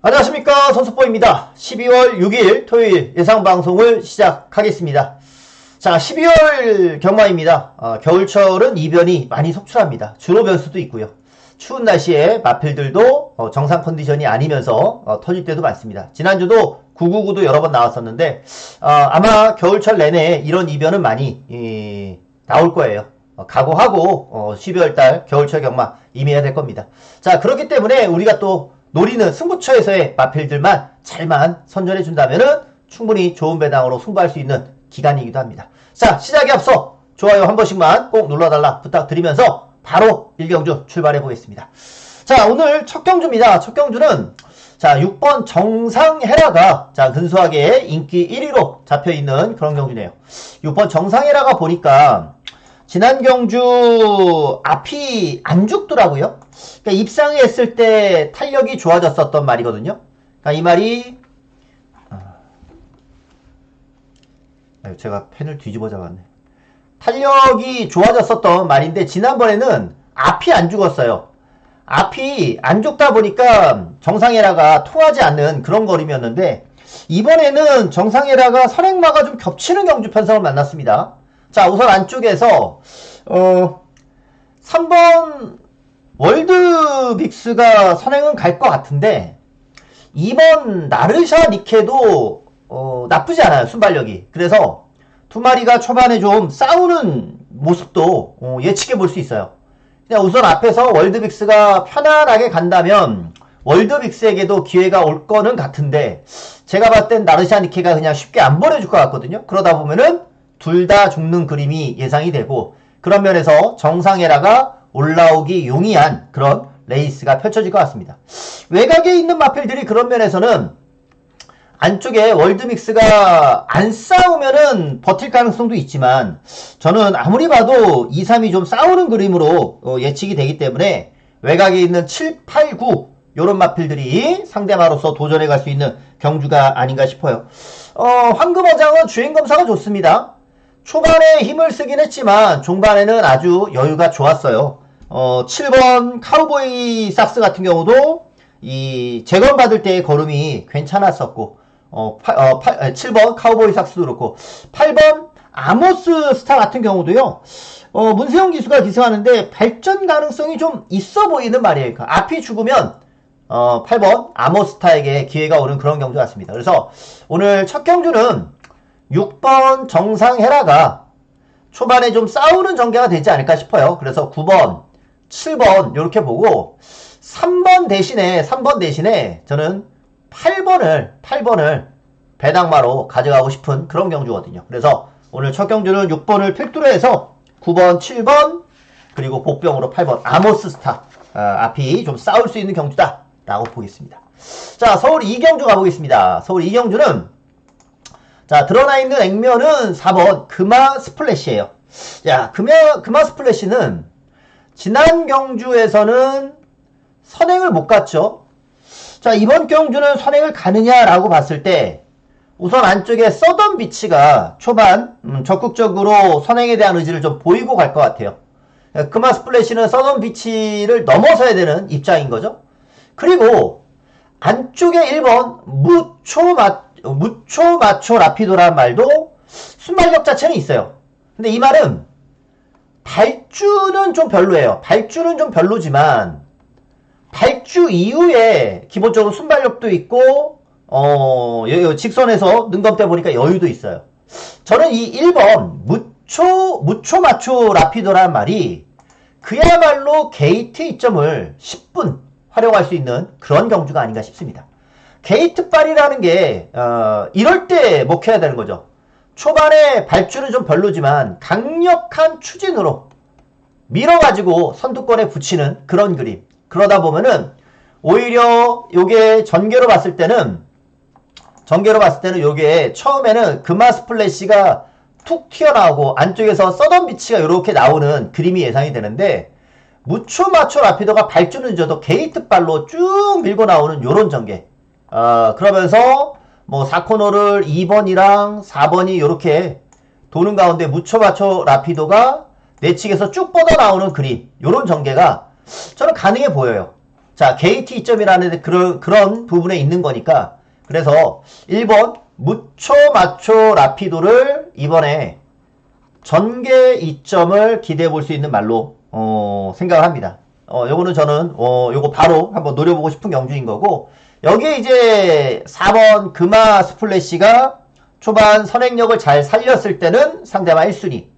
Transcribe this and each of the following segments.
안녕하십니까, 선수보입니다. 12월 6일 토요일 예상방송을 시작하겠습니다. 자, 12월 경마입니다. 겨울철은 이변이 많이 속출합니다. 주로 변수도 있고요. 추운 날씨에 마필들도 정상 컨디션이 아니면서 터질 때도 많습니다. 지난주도 999도 여러 번 나왔었는데 아마 겨울철 내내 이런 이변은 많이 나올 거예요. 각오하고 12월달 겨울철 경마 임해야 될 겁니다. 자, 그렇기 때문에 우리가 또 노리는 승부처에서의 마필들만 잘만 선전해 준다면은 충분히 좋은 배당으로 승부할 수 있는 기간이기도 합니다. 자, 시작에 앞서 좋아요 한 번씩만 꼭 눌러달라 부탁드리면서 바로 1경주 출발해 보겠습니다. 자, 오늘 첫 경주입니다. 첫 경주는 자, 6번 정상헤라가 자, 근소하게 인기 1위로 잡혀있는 그런 경주네요. 6번 정상헤라가 보니까 지난 경주 앞이 안 죽더라고요. 그러니까 입상했을 때 탄력이 좋아졌었던 말이거든요. 그러니까 이 말이 제가 펜을 뒤집어 잡았네. 탄력이 좋아졌었던 말인데 지난번에는 앞이 안 죽었어요. 앞이 안 죽다 보니까 정상헤라가 통하지 않는 그런 걸음이었는데 이번에는 정상헤라가 선행마가 좀 겹치는 경주 편성을 만났습니다. 자, 우선 안쪽에서 3번 월드빅스가 선행은 갈 것 같은데 2번 나르샤 니케도 나쁘지 않아요, 순발력이. 그래서 두 마리가 초반에 좀 싸우는 모습도 예측해 볼 수 있어요. 그냥 우선 앞에서 월드빅스가 편안하게 간다면 월드빅스에게도 기회가 올 거는 같은데 제가 봤을 땐 나르샤 니케가 그냥 쉽게 안 보내줄 것 같거든요. 그러다 보면은 둘 다 죽는 그림이 예상이 되고 그런 면에서 정상헤라가 올라오기 용이한 그런 레이스가 펼쳐질 것 같습니다. 외곽에 있는 마필들이 그런 면에서는 안쪽에 월드믹스가 안 싸우면은 버틸 가능성도 있지만 저는 아무리 봐도 2, 3이 좀 싸우는 그림으로 예측이 되기 때문에 외곽에 있는 7, 8, 9 요런 마필들이 상대마로서 도전해 갈 수 있는 경주가 아닌가 싶어요. 황금어장은 주행검사가 좋습니다. 초반에 힘을 쓰긴 했지만 중반에는 아주 여유가 좋았어요. 7번 카우보이 삭스 같은 경우도 이 재건받을 때의 걸음이 괜찮았었고 7번 카우보이 삭스도 그렇고 8번 아모스 스타 같은 경우도요. 문세영 기수가 기승하는데 발전 가능성이 좀 있어 보이는 말이에요. 그러니까 앞이 죽으면 8번 아모스 스타에게 기회가 오는 그런 경주 같습니다. 그래서 오늘 첫 경주는 6번 정상헤라가 초반에 좀 싸우는 전개가 되지 않을까 싶어요. 그래서 9번, 7번 이렇게 보고 3번 대신에 저는 8번을 배당마로 가져가고 싶은 그런 경주거든요. 그래서 오늘 첫 경주는 6번을 필두로 해서 9번, 7번 그리고 복병으로 8번 아모스 스타 앞이 좀 싸울 수 있는 경주다 라고 보겠습니다. 자, 서울 2경주 가보겠습니다. 서울 2경주는 자, 드러나 있는 액면은 4번 금화 스플래시예요. 자, 금화 스플래시는 지난 경주에서는 선행을 못 갔죠. 자, 이번 경주는 선행을 가느냐라고 봤을 때 우선 안쪽에 서던 비치가 초반 적극적으로 선행에 대한 의지를 좀 보이고 갈 것 같아요. 금화 스플래시는 서던 비치를 넘어서야 되는 입장인 거죠. 그리고 안쪽에 1번 무초 마초 라피도라는 말도 순발력 자체는 있어요. 근데 이 말은 발주는 좀 별로예요. 발주는 좀 별로지만 발주 이후에 기본적으로 순발력도 있고 직선에서 능검대 보니까 여유도 있어요. 저는 이 1번 무초 마초 라피도라는 말이 그야말로 게이트 이점을 10분 활용할 수 있는 그런 경주가 아닌가 싶습니다. 게이트빨이라는 게 이럴 때 먹혀야 되는 거죠. 초반에 발주는 좀 별로지만 강력한 추진으로 밀어가지고 선두권에 붙이는 그런 그림. 그러다 보면은 오히려 요게 전개로 봤을 때는 요게 처음에는 금화 스플래시가 툭 튀어나오고 안쪽에서 서던 비치가 이렇게 나오는 그림이 예상이 되는데 무초 마초 라피도가 발주는 늦어도 게이트빨로 쭉 밀고 나오는 요런 전개. 그러면서 뭐 4코너를 2번이랑 4번이 이렇게 도는 가운데 무초 마초 라피도가 내측에서 쭉 뻗어 나오는 그림 요런 전개가 저는 가능해 보여요. 자, 게이트 이점이라는 그런 부분에 있는 거니까. 그래서 1번 무초 마초 라피도를 이번에 전개 이점을 기대해 볼 수 있는 말로 생각을 합니다. 요거는 저는 요거 바로 한번 노려보고 싶은 경주인 거고, 여기에 이제 4번 금화 스플래시가 초반 선행력을 잘 살렸을 때는 상대방 1순위.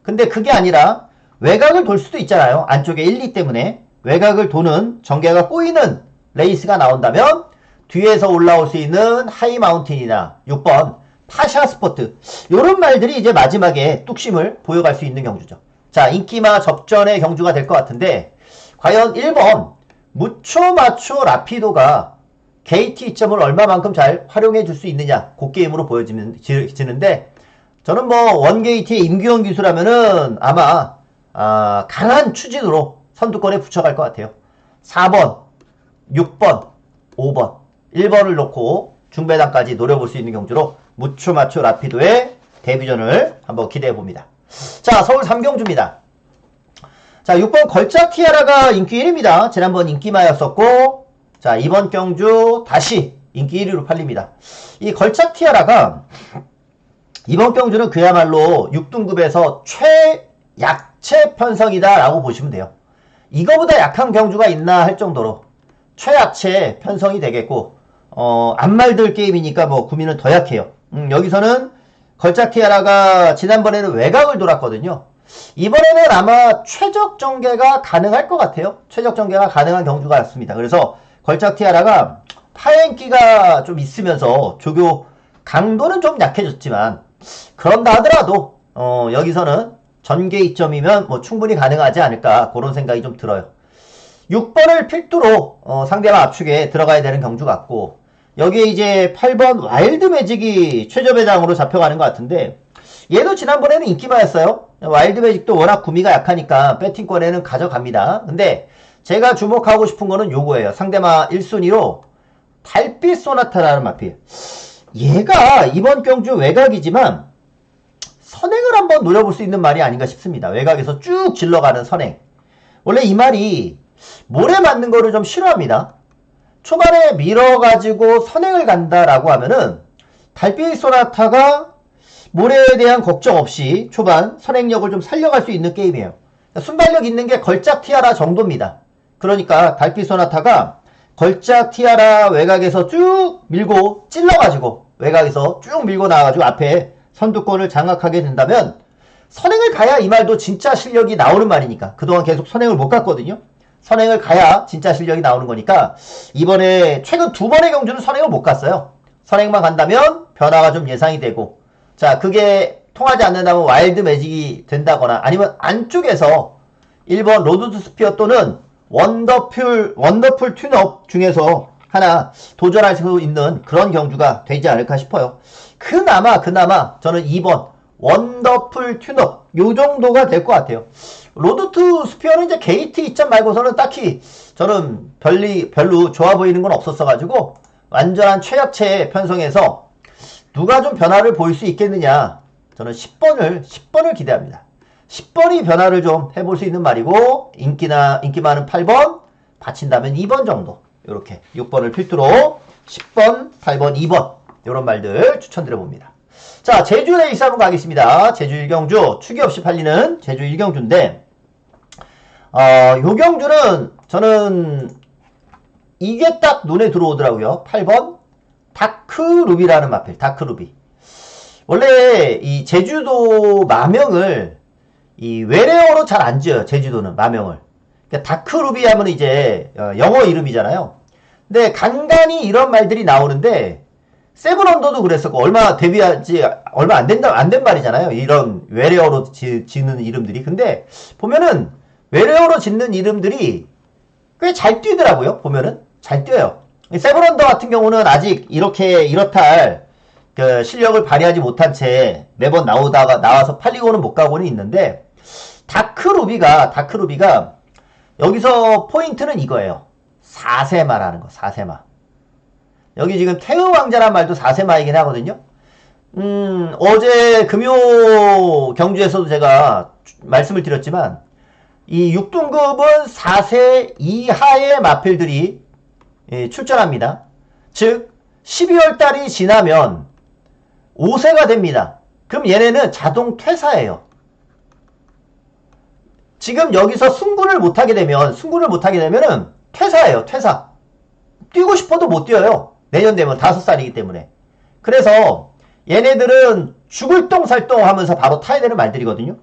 근데 그게 아니라 외곽을 돌 수도 있잖아요. 안쪽에 1, 2 때문에 외곽을 도는 전개가 꼬이는 레이스가 나온다면 뒤에서 올라올 수 있는 하이 마운틴이나 6번 파샤 스포트, 요런 말들이 이제 마지막에 뚝심을 보여갈 수 있는 경주죠. 자, 인기마 접전의 경주가 될 것 같은데, 과연 1번 무초 마초 라피도가 게이트 이점을 얼마만큼 잘 활용해 줄 수 있느냐, 그 게임으로 보여지는데, 저는 뭐 원게이트의 임규현 기수라면은 아마 강한 추진으로 선두권에 붙여갈 것 같아요. 4번, 6번, 5번, 1번을 놓고 중배당까지 노려볼 수 있는 경주로 무초 마초 라피도의 데뷔전을 한번 기대해 봅니다. 자, 서울 3경주입니다. 자, 6번 걸작 티아라가 인기 1위입니다. 지난번 인기마였었고, 자, 이번 경주 다시 인기 1위로 팔립니다. 이 걸작 티아라가 이번 경주는 그야말로 6등급에서 최약체 편성이다 라고 보시면 돼요. 이거보다 약한 경주가 있나 할 정도로 최약체 편성이 되겠고, 안 말들 게임이니까 뭐 구미는 더 약해요. 여기서는 걸작 티아라가 지난번에는 외곽을 돌았거든요. 이번에는 아마 최적 전개가 가능할 것 같아요. 최적 전개가 가능한 경주가 났습니다. 그래서 걸작 티아라가 파행기가 좀 있으면서 조교 강도는 좀 약해졌지만, 그런다 하더라도 여기서는 전개 이점이면 뭐 충분히 가능하지 않을까, 그런 생각이 좀 들어요. 6번을 필두로 상대방 압축에 들어가야 되는 경주 같고, 여기에 이제 8번 와일드 매직이 최저배당으로 잡혀가는 것 같은데, 얘도 지난번에는 인기마였어요. 와일드 매직도 워낙 구미가 약하니까 배팅권에는 가져갑니다. 근데 제가 주목하고 싶은 거는 요거예요. 상대방 1순위로 달빛 소나타라는 마필. 얘가 이번 경주 외곽이지만 선행을 한번 노려볼 수 있는 말이 아닌가 싶습니다. 외곽에서 쭉 질러가는 선행. 원래 이 말이 모래 맞는 거를 좀 싫어합니다. 초반에 밀어가지고 선행을 간다라고 하면은 달빛 소나타가 모래에 대한 걱정 없이 초반 선행력을 좀 살려갈 수 있는 게임이에요. 순발력 있는 게 걸작 티아라 정도입니다. 그러니까 달빛 소나타가 걸작 티아라 외곽에서 쭉 밀고 찔러가지고 외곽에서 쭉 밀고 나와가지고 앞에 선두권을 장악하게 된다면 선행을 가야 이 말도 진짜 실력이 나오는 말이니까. 그동안 계속 선행을 못 갔거든요. 선행을 가야 진짜 실력이 나오는 거니까 이번에 최근 2번의 경주는 선행을 못 갔어요. 선행만 간다면 변화가 좀 예상이 되고, 자, 그게 통하지 않는다면 와일드 매직이 된다거나 아니면 안쪽에서 1번 로드 투 스피어 또는 원더풀 튠업 중에서 하나 도전할 수 있는 그런 경주가 되지 않을까 싶어요. 그나마 저는 2번 원더풀 튠업 요 정도가 될 것 같아요. 로드 투 스피어는 이제 게이트 이점 말고서는 딱히 저는 별로 좋아 보이는 건 없었어가지고 완전한 최약체 편성에서 누가 좀 변화를 보일 수 있겠느냐, 저는 10번을 기대합니다. 10번이 변화를 좀 해볼 수 있는 말이고, 인기 많은 8번 받친다면 2번 정도, 이렇게 6번을 필두로 10번, 8번, 2번 이런 말들 추천드려 봅니다. 자, 제주 레이스 한번 가겠습니다. 제주 1경주 추기 없이 팔리는 제주 1경주인데 요 경주는 저는 이게 딱 눈에 들어오더라고요. 8번 다크루비라는 마필. 다크루비. 원래 이 제주도 마명을 이 외래어로 잘 안 지어요. 제주도는 마명을. 그러니까 다크루비 하면 이제 영어 이름이잖아요. 근데 간간히 이런 말들이 나오는데 세븐언더도 그랬었고, 데뷔하지 얼마 안 된 말이잖아요. 이런 외래어로 짓는 이름들이. 근데 보면은 외래어로 짓는 이름들이 꽤 잘 뛰더라고요. 보면은 잘 뛰어요. 세븐언더 같은 경우는 아직 이렇다 할 그 실력을 발휘하지 못한 채 매번 나와서 팔리고는 못 가고는 있는데, 다크루비가 여기서 포인트는 이거예요. 4세마라는 거. 4세마. 여기 지금 태의왕자란 말도 4세마이긴 하거든요. 어제 금요 경주에서도 제가 말씀을 드렸지만 이 6등급은 4세 이하의 마필들이 출전합니다. 즉 12월 달이 지나면 5세가 됩니다. 그럼 얘네는 자동 퇴사예요. 지금 여기서 승부를 못하게 되면은 퇴사예요. 퇴사. 뛰고 싶어도 못 뛰어요. 내년 되면 5살이기 때문에. 그래서 얘네들은 죽을 똥 살 똥 하면서 바로 타야 되는 말들이거든요.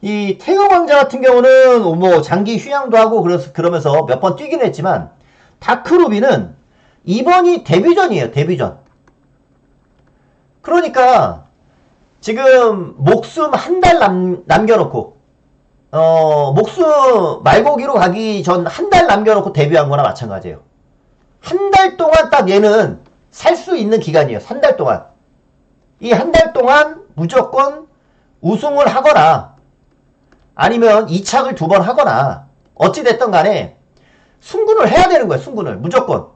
이 태극 왕자 같은 경우는 뭐 장기 휴양도 하고 그러면서 몇 번 뛰긴 했지만, 다크루비는 이번이 데뷔전이에요. 데뷔전. 그러니까 지금 목숨 한 달 남겨놓고 목숨 말고기로 가기 전 한 달 남겨놓고 데뷔한 거나 마찬가지예요. 한 달 동안 딱 얘는 살 수 있는 기간이에요. 한 달 동안. 이 한 달 동안 무조건 우승을 하거나 아니면 2착을 2번 하거나 어찌됐든 간에 승군을 해야 되는 거예요. 승군을. 무조건.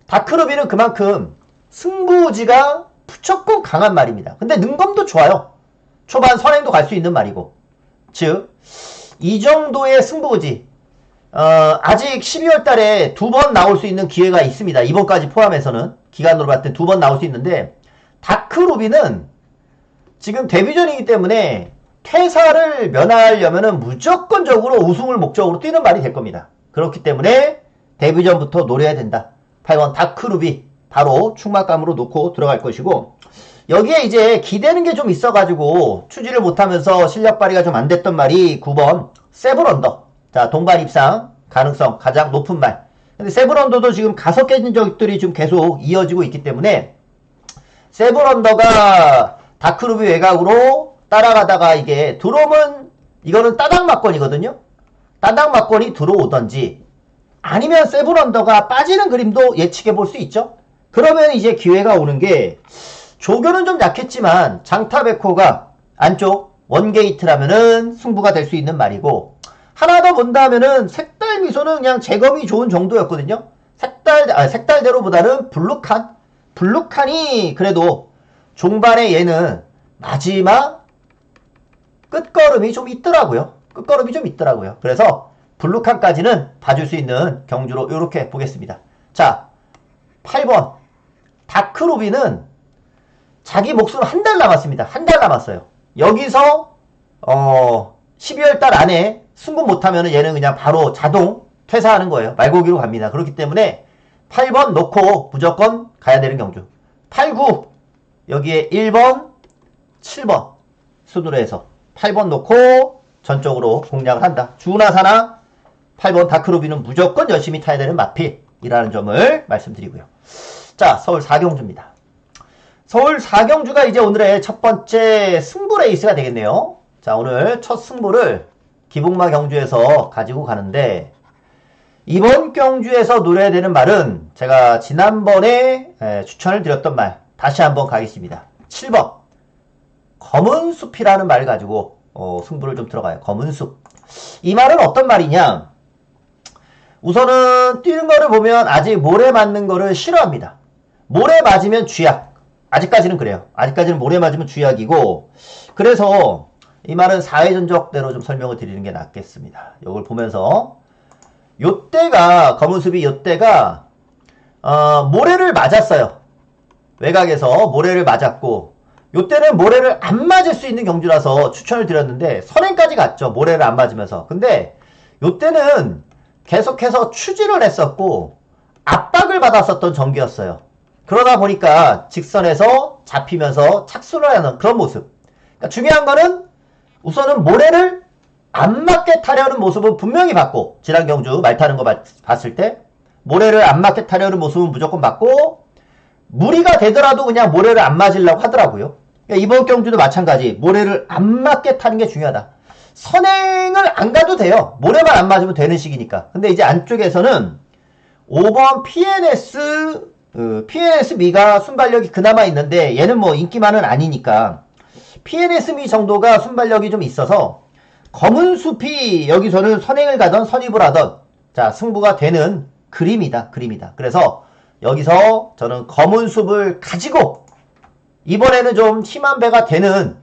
다크루비는 그만큼 승부지가 무조건 강한 말입니다. 근데 능검도 좋아요. 초반 선행도 갈 수 있는 말이고. 즉, 이 정도의 승부지. 아직 12월 달에 2번 나올 수 있는 기회가 있습니다. 이번까지 포함해서는. 기간으로 봤을 때 2번 나올 수 있는데, 다크루비는 지금 데뷔전이기 때문에 퇴사를 면하려면은 무조건적으로 우승을 목적으로 뛰는 말이 될 겁니다. 그렇기 때문에 데뷔전부터 노려야 된다. 8번 다크루비 바로 충막감으로 놓고 들어갈 것이고, 여기에 이제 기대는 게 좀 있어가지고 추지를 못하면서 실력 발휘가 좀 안 됐던 말이 9번 세븐언더. 자, 동반 입상 가능성 가장 높은 말. 근데 세븐언더도 지금 5개 적들이 좀 계속 이어지고 있기 때문에 세븐언더가 다크루비 외곽으로 따라가다가 이게 들어오면 이거는 따닥 막건이거든요. 따닥 막건이 들어오던지 아니면 세븐언더가 빠지는 그림도 예측해 볼 수 있죠. 그러면 이제 기회가 오는 게, 조교는 좀 약했지만 장타베코가 안쪽 원게이트라면은 승부가 될 수 있는 말이고, 하나 더 본다면은 색달 미소는 그냥 재검이 좋은 정도였거든요. 색달대로보다는 블루칸이 그래도 종반에 얘는 마지막 끝걸음이 좀 있더라고요. 그래서 블루칸까지는 봐줄 수 있는 경주로 이렇게 보겠습니다. 자, 8번 다크루비는 자기 목숨 한 달 남았습니다. 한 달 남았어요. 여기서 12월 달 안에 승부 못하면 얘는 그냥 바로 자동 퇴사하는 거예요. 말고기로 갑니다. 그렇기 때문에 8번 놓고 무조건 가야 되는 경주. 8, 9 여기에 1번, 7번 순으로 해서 8번 놓고 전적으로 공략을 한다. 주나 사나 8번 다크루비는 무조건 열심히 타야 되는 마필이라는 점을 말씀드리고요. 자, 서울 4경주입니다. 서울 4경주가 이제 오늘의 첫 번째 승부 레이스가 되겠네요. 자, 오늘 첫 승부를 기복마 경주에서 가지고 가는데, 이번 경주에서 노려야 되는 말은 제가 지난번에 추천을 드렸던 말 다시 한번 가겠습니다. 7번 검은 숲이라는 말을 가지고 승부를 좀 들어가요. 검은 숲. 이 말은 어떤 말이냐, 우선은 뛰는 거를 보면 아직 모래 맞는 거를 싫어합니다. 모래 맞으면 쥐약. 아직까지는 그래요. 아직까지는 모래 맞으면 쥐약이고, 그래서 이 말은 4회 전적대로 좀 설명을 드리는 게 낫겠습니다. 이걸 보면서 요때가 검은숲이 요때가 모래를 맞았어요. 외곽에서 모래를 맞았고, 요때는 모래를 안 맞을 수 있는 경주라서 추천을 드렸는데 선행까지 갔죠. 모래를 안 맞으면서. 근데 요때는 계속해서 추진을 했었고 압박을 받았었던 전기였어요. 그러다 보니까 직선에서 잡히면서 착수를 하는 그런 모습. 그러니까 중요한 거는 우선은 모래를 안 맞게 타려는 모습은 분명히 봤고, 지난 경주 말 타는 거 봤을 때 모래를 안 맞게 타려는 모습은 무조건 봤고, 무리가 되더라도 그냥 모래를 안 맞으려고 하더라고요. 그러니까 이번 경주도 마찬가지. 모래를 안 맞게 타는 게 중요하다. 선행을 안 가도 돼요. 모래만 안 맞으면 되는 식이니까. 근데 이제 안쪽에서는 5번 PNS미가 순발력이 그나마 있는데, 얘는 뭐 인기만은 아니니까 PNS미 정도가 순발력이 좀 있어서 검은 숲이 여기서는 선행을 가던 선입을 하던 자 승부가 되는 그림이다. 그래서 여기서 저는 검은 숲을 가지고 이번에는 좀 힘한 배가 되는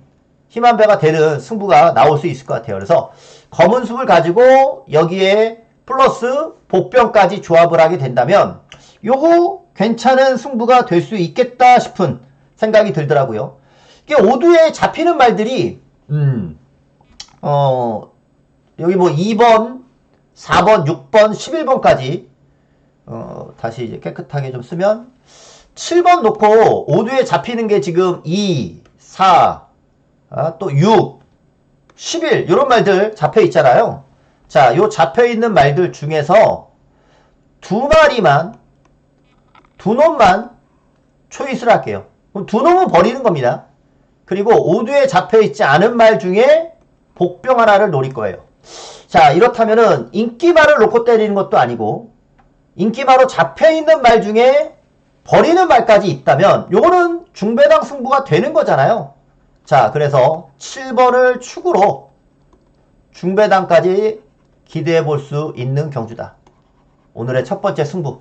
승부가 나올 수 있을 것 같아요. 그래서 검은 숲을 가지고 여기에 플러스 복병까지 조합을 하게 된다면 요거 괜찮은 승부가 될 수 있겠다 싶은 생각이 들더라고요. 이게 오두에 잡히는 말들이 여기 뭐 2번, 4번, 6번, 11번까지 다시 이제 깨끗하게 좀 쓰면 7번 놓고 오두에 잡히는 게 지금 2, 4, 또 6, 11 이런 말들 잡혀 있잖아요. 자, 요 잡혀 있는 말들 중에서 두 마리만, 두 놈만 초이스를 할게요. 그럼 두 놈은 버리는 겁니다. 그리고 오두에 잡혀 있지 않은 말 중에 복병 하나를 노릴 거예요. 자, 이렇다면은 인기말을 놓고 때리는 것도 아니고 인기말로 잡혀 있는 말 중에 버리는 말까지 있다면 요거는 중배당 승부가 되는 거잖아요. 자, 그래서 7번을 축으로 중배당까지 기대해 볼 수 있는 경주다. 오늘의 첫 번째 승부.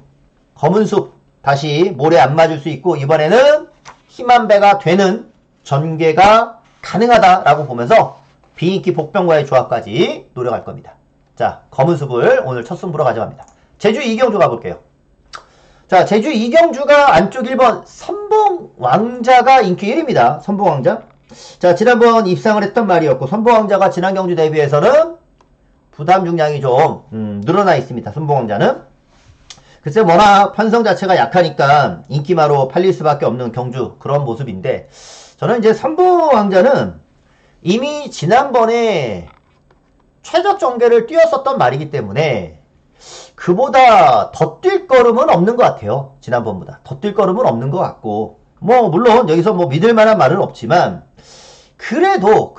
검은숲 다시 모래 안 맞을 수 있고 이번에는 힘한 배가 되는 전개가 가능하다라고 보면서 비인기 복병과의 조합까지 노려갈 겁니다. 자, 검은숲을 오늘 첫 승부로 가져갑니다. 제주 이경주 가볼게요. 자, 제주 이경주가 안쪽 1번 선봉왕자가 인기 1위입니다. 선봉왕자. 자, 지난번 입상을 했던 말이었고 선봉왕자가 지난 경주 대비해서는 부담 중량이 좀 늘어나 있습니다. 선봉왕자는. 글쎄 워낙 편성 자체가 약하니까 인기마로 팔릴 수밖에 없는 경주 그런 모습인데 저는 이제 선봉왕자는 이미 지난번에 최저 정계를 뛰었었던 말이기 때문에 그보다 더 뛸 걸음은 없는 것 같아요. 지난번보다 더 뛸 걸음은 없는 것 같고 뭐 물론 여기서 뭐 믿을 만한 말은 없지만 그래도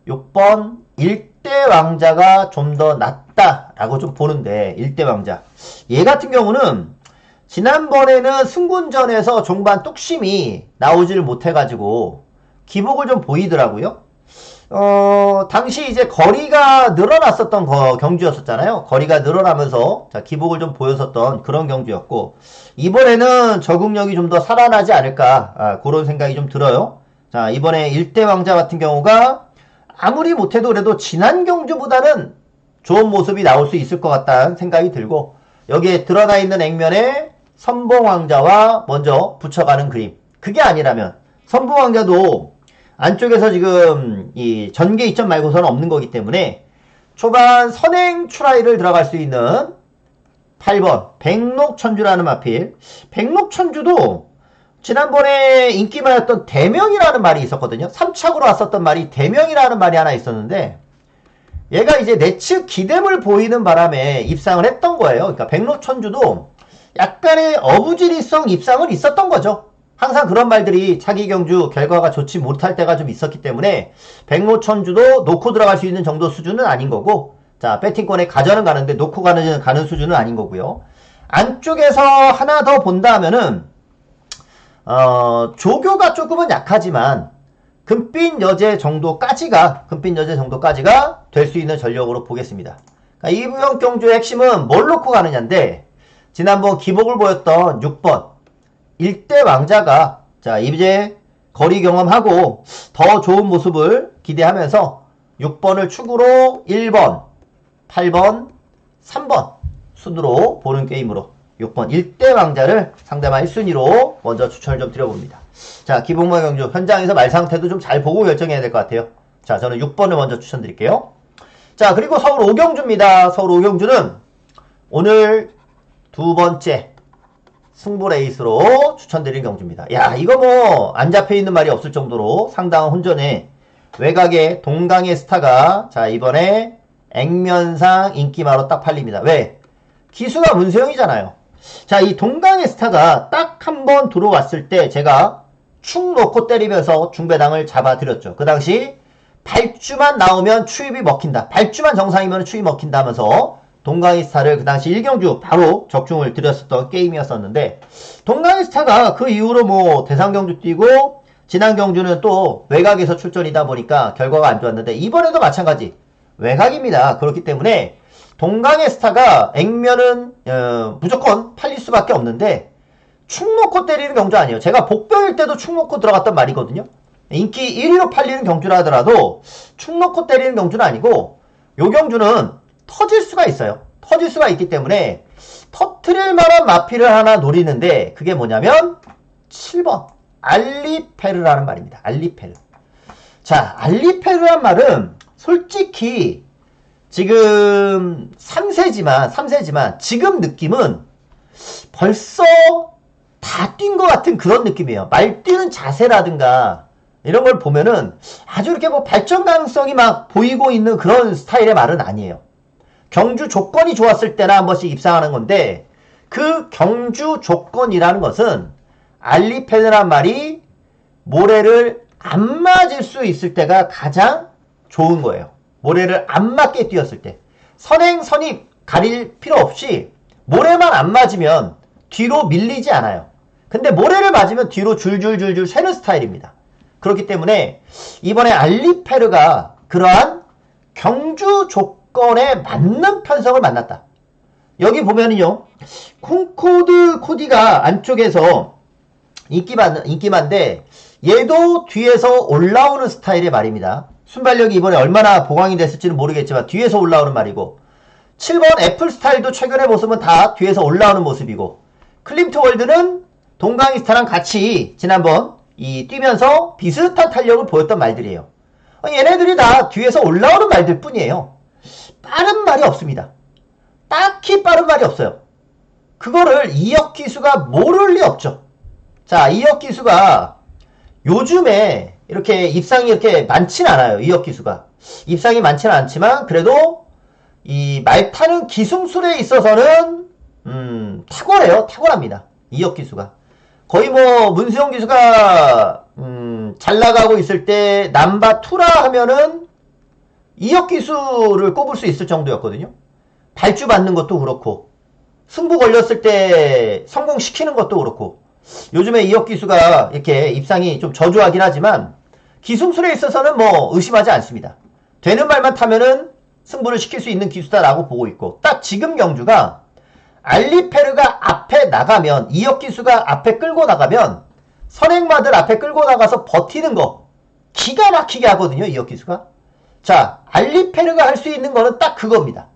6번 일대 왕자가 좀 더 낫다라고 좀 보는데 일대 왕자 얘 같은 경우는 지난번에는 승군전에서 종반 뚝심이 나오질 못해가지고 기복을 좀 보이더라고요. 당시 이제 거리가 늘어났었던 경주였었잖아요. 거리가 늘어나면서 자, 기복을 좀 보였었던 그런 경주였고 이번에는 적응력이 좀 더 살아나지 않을까 그런 생각이 좀 들어요. 자, 이번에 일대 왕자 같은 경우가 아무리 못해도 그래도 지난 경주보다는 좋은 모습이 나올 수 있을 것 같다는 생각이 들고 여기에 드러나 있는 액면에 선봉왕자와 먼저 붙여가는 그림 그게 아니라면 선봉왕자도 안쪽에서 지금 이 전개 이점 말고서는 없는 거기 때문에 초반 선행 추라이를 들어갈 수 있는 8번 백록천주라는 마필 백록천주도 지난번에 인기 많았던 대명이라는 말이 있었거든요. 3착으로 왔었던 말이 대명이라는 말이 하나 있었는데 얘가 이제 내측 기댐을 보이는 바람에 입상을 했던 거예요. 그러니까 백록천주도 약간의 어부지리성 입상은 있었던 거죠. 항상 그런 말들이 차기 경주 결과가 좋지 못할 때가 좀 있었기 때문에 백록천주도 놓고 들어갈 수 있는 정도 수준은 아닌 거고 자 배팅권에 가져는 가는데 놓고 가는 수준은 아닌 거고요. 안쪽에서 하나 더 본다 하면은 조교가 조금은 약하지만 금빛 여제 정도까지가 될 수 있는 전력으로 보겠습니다. 그러니까 이번 경주의 핵심은 뭘 놓고 가느냐인데 지난번 기복을 보였던 6번 일대 왕자가 자 이제 거리 경험하고 더 좋은 모습을 기대하면서 6번을 축으로 1번, 8번, 3번 순으로 보는 게임으로 6번 일대 왕자를 상대방 1순위로 먼저 추천을 좀 드려봅니다. 자, 기복마 경주 현장에서 말 상태도 좀 잘 보고 결정해야 될 것 같아요. 자, 저는 6번을 먼저 추천드릴게요. 자, 그리고 서울 오경주입니다. 서울 오경주는 오늘 두 번째 승부 레이스로 추천드린 경주입니다. 야, 이거 뭐 안 잡혀있는 말이 없을 정도로 상당한 혼전에 외곽에 동강의 스타가 자 이번에 액면상 인기마로 딱 팔립니다. 왜? 기수가 문세영이잖아요. 자, 이 동강의 스타가 딱 한 번 들어왔을 때 제가 축 놓고 때리면서 중배당을 잡아드렸죠. 그 당시 발주만 나오면 추입이 먹힌다. 발주만 정상이면 추입이 먹힌다 하면서 동강의 스타를 그 당시 1경주 바로 적중을 드렸었던 게임이었었는데 동강의 스타가 그 이후로 뭐 대상경주 뛰고 지난 경주는 또 외곽에서 출전이다 보니까 결과가 안 좋았는데 이번에도 마찬가지 외곽입니다. 그렇기 때문에 동강의 스타가 액면은 무조건 팔릴 수밖에 없는데 축 놓고 때리는 경주 아니에요. 제가 복병일 때도 축 놓고 들어갔던 말이거든요. 인기 1위로 팔리는 경주라 하더라도 축 놓고 때리는 경주는 아니고 요 경주는 터질 수가 있어요. 터질 수가 있기 때문에 터트릴 만한 마필을 하나 노리는데 그게 뭐냐면 7번 알리페르라는 말입니다. 알리페르. 자, 알리페르란 말은 솔직히 지금 3세지만 지금 느낌은 벌써 다 뛴 것 같은 그런 느낌이에요. 말 뛰는 자세라든가 이런 걸 보면은 아주 이렇게 뭐 발전 가능성이 막 보이고 있는 그런 스타일의 말은 아니에요. 경주 조건이 좋았을 때나 한 번씩 입상하는 건데 그 경주 조건이라는 것은 알리페르란 말이 모래를 안 맞을 수 있을 때가 가장 좋은 거예요. 모래를 안 맞게 뛰었을 때. 선행, 선입 가릴 필요 없이 모래만 안 맞으면 뒤로 밀리지 않아요. 근데 모래를 맞으면 뒤로 줄줄줄줄 새는 스타일입니다. 그렇기 때문에 이번에 알리페르가 그러한 경주 조건에 맞는 편성을 만났다. 여기 보면은요, 콩코드 코디가 안쪽에서 인기만데 얘도 뒤에서 올라오는 스타일의 말입니다. 순발력이 이번에 얼마나 보강이 됐을지는 모르겠지만 뒤에서 올라오는 말이고 7번 애플 스타일도 최근의 모습은 다 뒤에서 올라오는 모습이고 클림트 월드는 동강이스타랑 같이 지난번 뛰면서 비슷한 탄력을 보였던 말들이에요. 얘네들이 다 뒤에서 올라오는 말들 뿐이에요. 빠른 말이 없습니다. 딱히 빠른 말이 없어요. 그거를 이혁 기수가 모를 리 없죠. 자, 이혁 기수가 요즘에 이렇게 입상이 이렇게 많진 않아요. 이혁 기수가. 입상이 많지는 않지만 그래도 이 말 타는 기술술에 있어서는 탁월해요. 탁월합니다. 이혁 기수가. 거의 뭐 문수영 기수가 잘 나가고 있을 때 남바 투라 하면은 이혁 기수를 꼽을 수 있을 정도였거든요. 발주 받는 것도 그렇고 승부 걸렸을 때 성공시키는 것도 그렇고 요즘에 이혁 기수가 이렇게 입상이 좀 저조하긴 하지만 기술술에 있어서는 뭐 의심하지 않습니다. 되는 말만 타면은 승부를 시킬 수 있는 기수다라고 보고 있고 딱 지금 경주가 알리페르가 앞에 나가면 이혁 기수가 앞에 끌고 나가면 선행마들 앞에 끌고 나가서 버티는 거 기가 막히게 하거든요. 이혁 기수가. 자, 알리페르가 할 수 있는 거는 딱 그겁니다.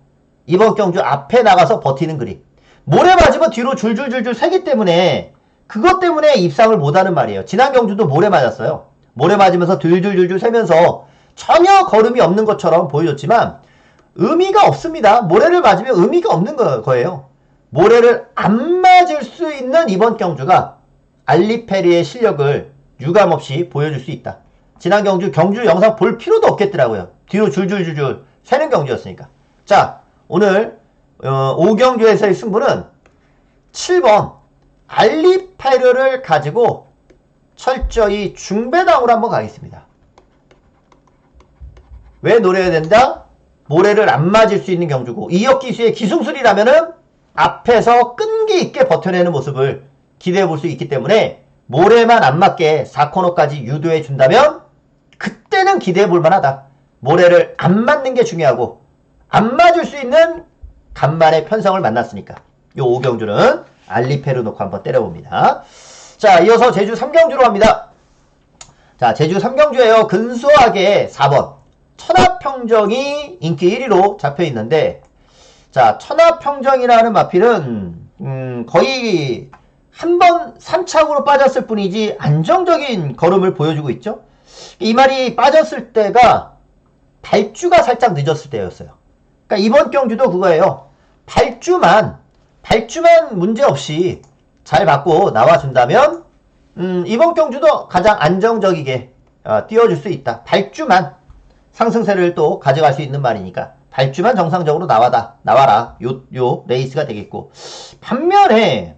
이번 경주 앞에 나가서 버티는 그림. 모래 맞으면 뒤로 줄줄줄줄 새기 때문에 그것 때문에 입상을 못하는 말이에요. 지난 경주도 모래 맞았어요. 모래 맞으면서 줄줄줄줄 새면서 전혀 걸음이 없는 것처럼 보여줬지만 의미가 없습니다. 모래를 맞으면 의미가 없는 거예요. 모래를 안 맞을 수 있는 이번 경주가 알리페르의 실력을 유감없이 보여줄 수 있다. 지난 경주 영상 볼 필요도 없겠더라고요. 뒤로 줄줄줄줄 새는 경주였으니까. 자, 오늘 5경주에서의 승부는 7번 알리페르를 가지고 철저히 중배당으로 한번 가겠습니다. 왜 노려야 된다? 모래를 안 맞을 수 있는 경주고 이혁 기수의 기승술이라면은 앞에서 끈기 있게 버텨내는 모습을 기대해 볼 수 있기 때문에 모래만 안 맞게 4코너까지 유도해 준다면 그때는 기대해 볼 만하다. 모래를 안 맞는 게 중요하고 안 맞을 수 있는 간만에 편성을 만났으니까 요 5경주는 알리페르 놓고 한번 때려봅니다. 자, 이어서 제주 3경주로 갑니다. 자, 제주 3경주에요. 근소하게 4번 천하평정이 인기 1위로 잡혀있는데 자, 천하평정이라는 마필은 거의 한 번 3착으로 빠졌을 뿐이지 안정적인 걸음을 보여주고 있죠. 이 말이 빠졌을 때가 발주가 살짝 늦었을 때였어요. 그러니까 이번 경주도 그거예요. 발주만 문제없이 잘 받고 나와준다면 이번 경주도 가장 안정적이게 띄워줄 수 있다. 발주만 상승세를 또 가져갈 수 있는 말이니까 발주만 정상적으로 나와라. 요 레이스가 되겠고 반면에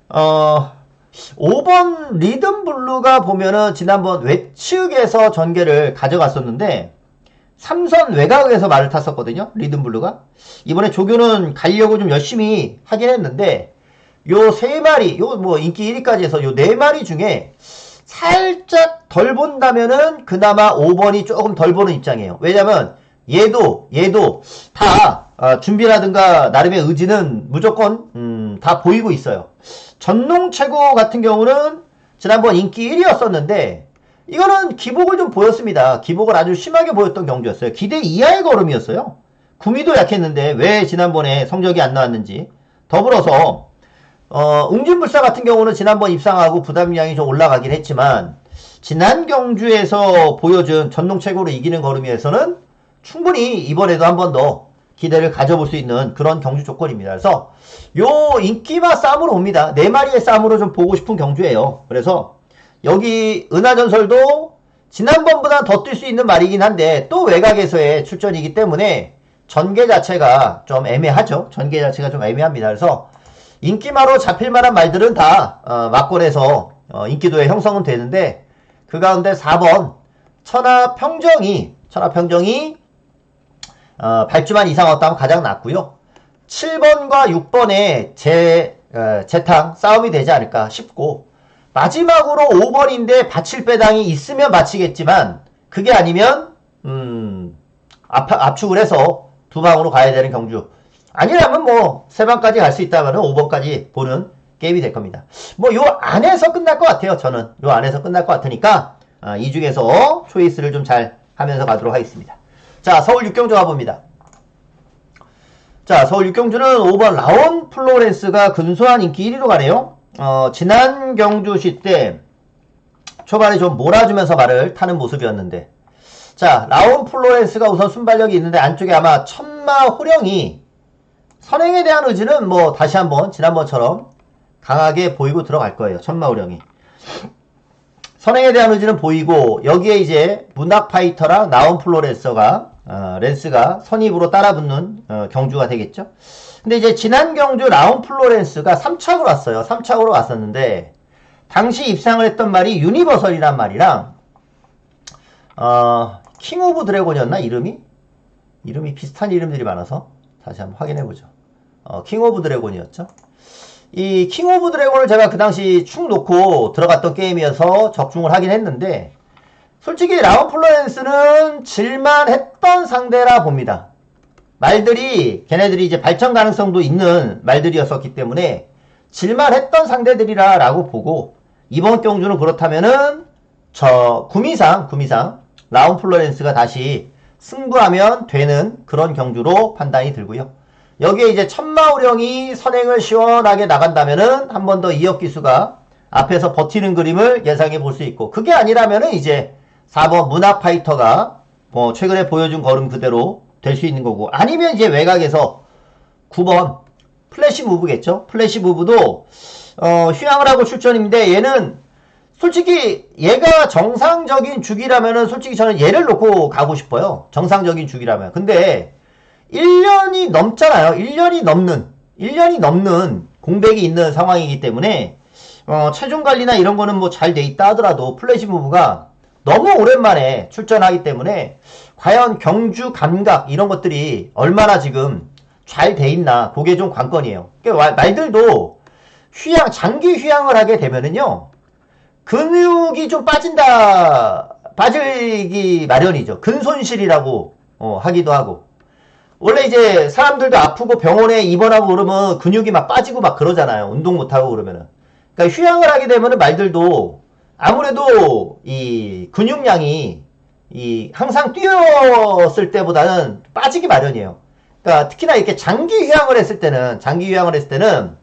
5번 리듬블루가 보면은 지난번 외측에서 전개를 가져갔었는데 3선 외곽에서 말을 탔었거든요. 리듬블루가. 이번에 조교는 가려고 좀 열심히 하긴 했는데 요 3마리, 요 뭐 인기 1위까지 해서 요 4마리 중에 살짝 덜 본다면은 그나마 5번이 조금 덜 보는 입장이에요. 왜냐면 얘도 다 준비라든가 나름의 의지는 무조건 다 보이고 있어요. 전농최고 같은 경우는 지난번 인기 1위였었는데 이거는 기복을 좀 보였습니다. 기복을 아주 심하게 보였던 경주였어요. 기대 이하의 걸음이었어요. 구미도 약했는데 왜 지난번에 성적이 안 나왔는지. 더불어서 웅진불사 같은 경우는 지난번 입상하고 부담량이 좀 올라가긴 했지만 지난 경주에서 보여준 전동 최고로 이기는 걸음이에서는 충분히 이번에도 한 번 더 기대를 가져볼 수 있는 그런 경주 조건입니다. 그래서 요 인기마 싸움으로 옵니다. 4마리의 싸움으로 좀 보고 싶은 경주예요. 그래서 여기 은하전설도 지난번보다 더 뛸 수 있는 말이긴 한데 또 외곽에서의 출전이기 때문에 전개 자체가 좀 애매하죠. 전개 자체가 좀 애매합니다. 그래서 인기마로 잡힐 만한 말들은 다 막권에서 인기도의 형성은 되는데 그 가운데 4번 천하평정이 발주만 이상 얻다면 가장 낫고요. 7번과 6번에 재탕 싸움이 되지 않을까 싶고 마지막으로 5번인데 받칠 배당이 있으면 받치겠지만 그게 아니면 압축을 해서 두 방으로 가야 되는 경주. 아니라면 뭐 3방까지 갈 수 있다면 5번까지 보는 게임이 될 겁니다. 뭐 요 안에서 끝날 것 같아요. 저는 요 안에서 끝날 것 같으니까 이 중에서 초이스를 좀 잘 하면서 가도록 하겠습니다. 자, 서울 6경주 가봅니다. 자, 서울 6경주는 5번 라온 플로렌스가 근소한 인기 1위로 가네요. 지난 경주시 때 초반에 좀 몰아주면서 말을 타는 모습이었는데 자, 라온 플로렌스가 우선 순발력이 있는데 안쪽에 아마 천마 호령이 선행에 대한 의지는 뭐 다시 한번 지난번처럼 강하게 보이고 들어갈 거예요. 천마 호령이. 선행에 대한 의지는 보이고 여기에 이제 문학 파이터랑 라온 플로렌스가 선입으로 따라붙는 경주가 되겠죠. 근데 이제 지난 경주 라온 플로렌스가 3착으로 왔어요. 3착으로 왔었는데 당시 입상을 했던 말이 유니버설이란 말이랑 킹 오브 드래곤이었나 이름이 비슷한 이름들이 많아서 다시 한번 확인해보죠. 킹 오브 드래곤이었죠. 이 킹 오브 드래곤을 제가 그 당시 축 놓고 들어갔던 게임이어서 적중을 하긴 했는데 솔직히 라온 플로렌스는 질만 했던 상대라 봅니다. 말들이 걔네들이 이제 발전 가능성도 있는 말들이었었기 때문에 질만 했던 상대들이라 라고 보고 이번 경주는 그렇다면은 구미상 라온 플로렌스가 다시 승부하면 되는 그런 경주로 판단이 들고요. 여기에 이제 천마호령이 선행을 시원하게 나간다면은 한 번 더 이혁기수가 앞에서 버티는 그림을 예상해 볼 수 있고 그게 아니라면은 이제 4번 문학파이터가 뭐 최근에 보여준 걸음 그대로 될 수 있는 거고 아니면 이제 외곽에서 9번 플래시 무브겠죠. 플래시 무브도 휴양을 하고 출전인데 얘는 솔직히 얘가 정상적인 주기라면은 솔직히 저는 얘를 놓고 가고 싶어요. 정상적인 주기라면. 근데 1년이 넘잖아요. 1년이 넘는 공백이 있는 상황이기 때문에 체중 관리나 이런 거는 뭐 잘 돼 있다 하더라도 플래시 무브가 너무 오랜만에 출전하기 때문에 과연 경주 감각 이런 것들이 얼마나 지금 잘 돼 있나 그게 좀 관건이에요. 그러니까 말들도 장기 휴양을 하게 되면은요 근육이 좀 빠지기 마련이죠. 근손실이라고 하기도 하고 원래 이제 사람들도 아프고 병원에 입원하고 그러면 근육이 막 빠지고 막 그러잖아요. 운동 못하고 그러면은. 그러니까 휴양을 하게 되면은 말들도 아무래도 이 근육량이 항상 뛰었을 때보다는 빠지기 마련이에요. 그러니까 특히나 이렇게 장기 휴양을 했을 때는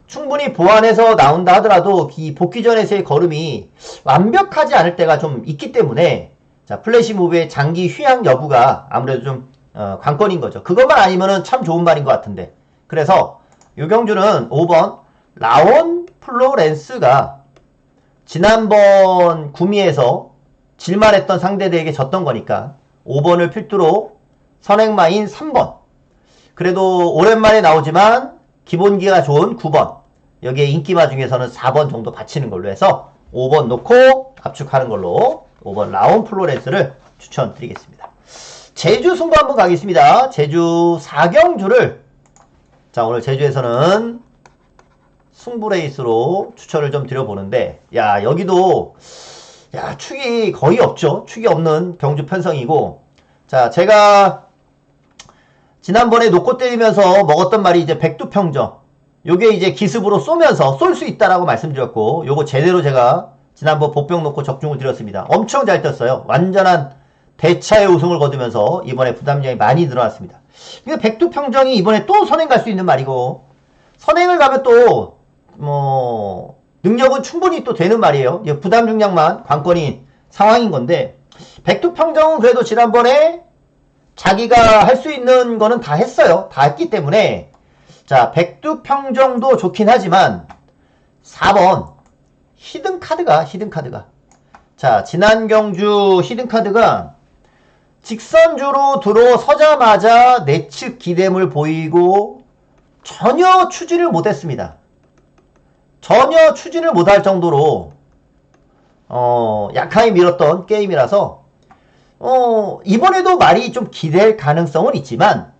충분히 보완해서 나온다 하더라도 이 복귀 전에서의 걸음이 완벽하지 않을 때가 좀 있기 때문에 자, 플래시 무브의 장기 휴양 여부가 아무래도 좀 관건인 거죠. 그것만 아니면은 참 좋은 말인 것 같은데. 그래서 요 경주는 5번 라온 플로렌스가 지난번 구미에서 질만했던 상대들에게 졌던 거니까 5번을 필두로 선행마인 3번 그래도 오랜만에 나오지만 기본기가 좋은 9번 여기에 인기마 중에서는 4번 정도 받치는 걸로 해서 5번 놓고 압축하는 걸로 5번 라온 플로렌스를 추천드리겠습니다. 제주 승부 한번 가겠습니다. 제주 4경주를 자 오늘 제주에서는 승부 레이스로 추천을 좀 드려보는데 야 여기도 야 축이 거의 없죠. 축이 없는 경주 편성이고 자 제가 지난번에 놓고 때리면서 먹었던 말이 이제 백두평정 요게 이제 기습으로 쏘면서 쏠 수 있다라고 말씀드렸고 요거 제대로 제가 지난번 보병 놓고 적중을 드렸습니다. 엄청 잘 떴어요. 완전한 대차의 우승을 거두면서 이번에 부담량이 많이 늘어났습니다. 근데 백두평정이 이번에 또 선행 갈 수 있는 말이고, 선행을 가면 또, 능력은 충분히 또 되는 말이에요. 부담 중량만 관건인 상황인 건데, 백두평정은 그래도 지난번에 자기가 할 수 있는 거는 다 했어요. 다 했기 때문에, 자, 백두평정도 좋긴 하지만, 4번, 히든카드가. 자, 지난 경주 히든카드가 직선주로 들어서자마자 내측 기대물 보이고 전혀 추진을 못했습니다. 전혀 추진을 못할 정도로 약하게 밀었던 게임이라서 이번에도 말이 좀 기댈 가능성은 있지만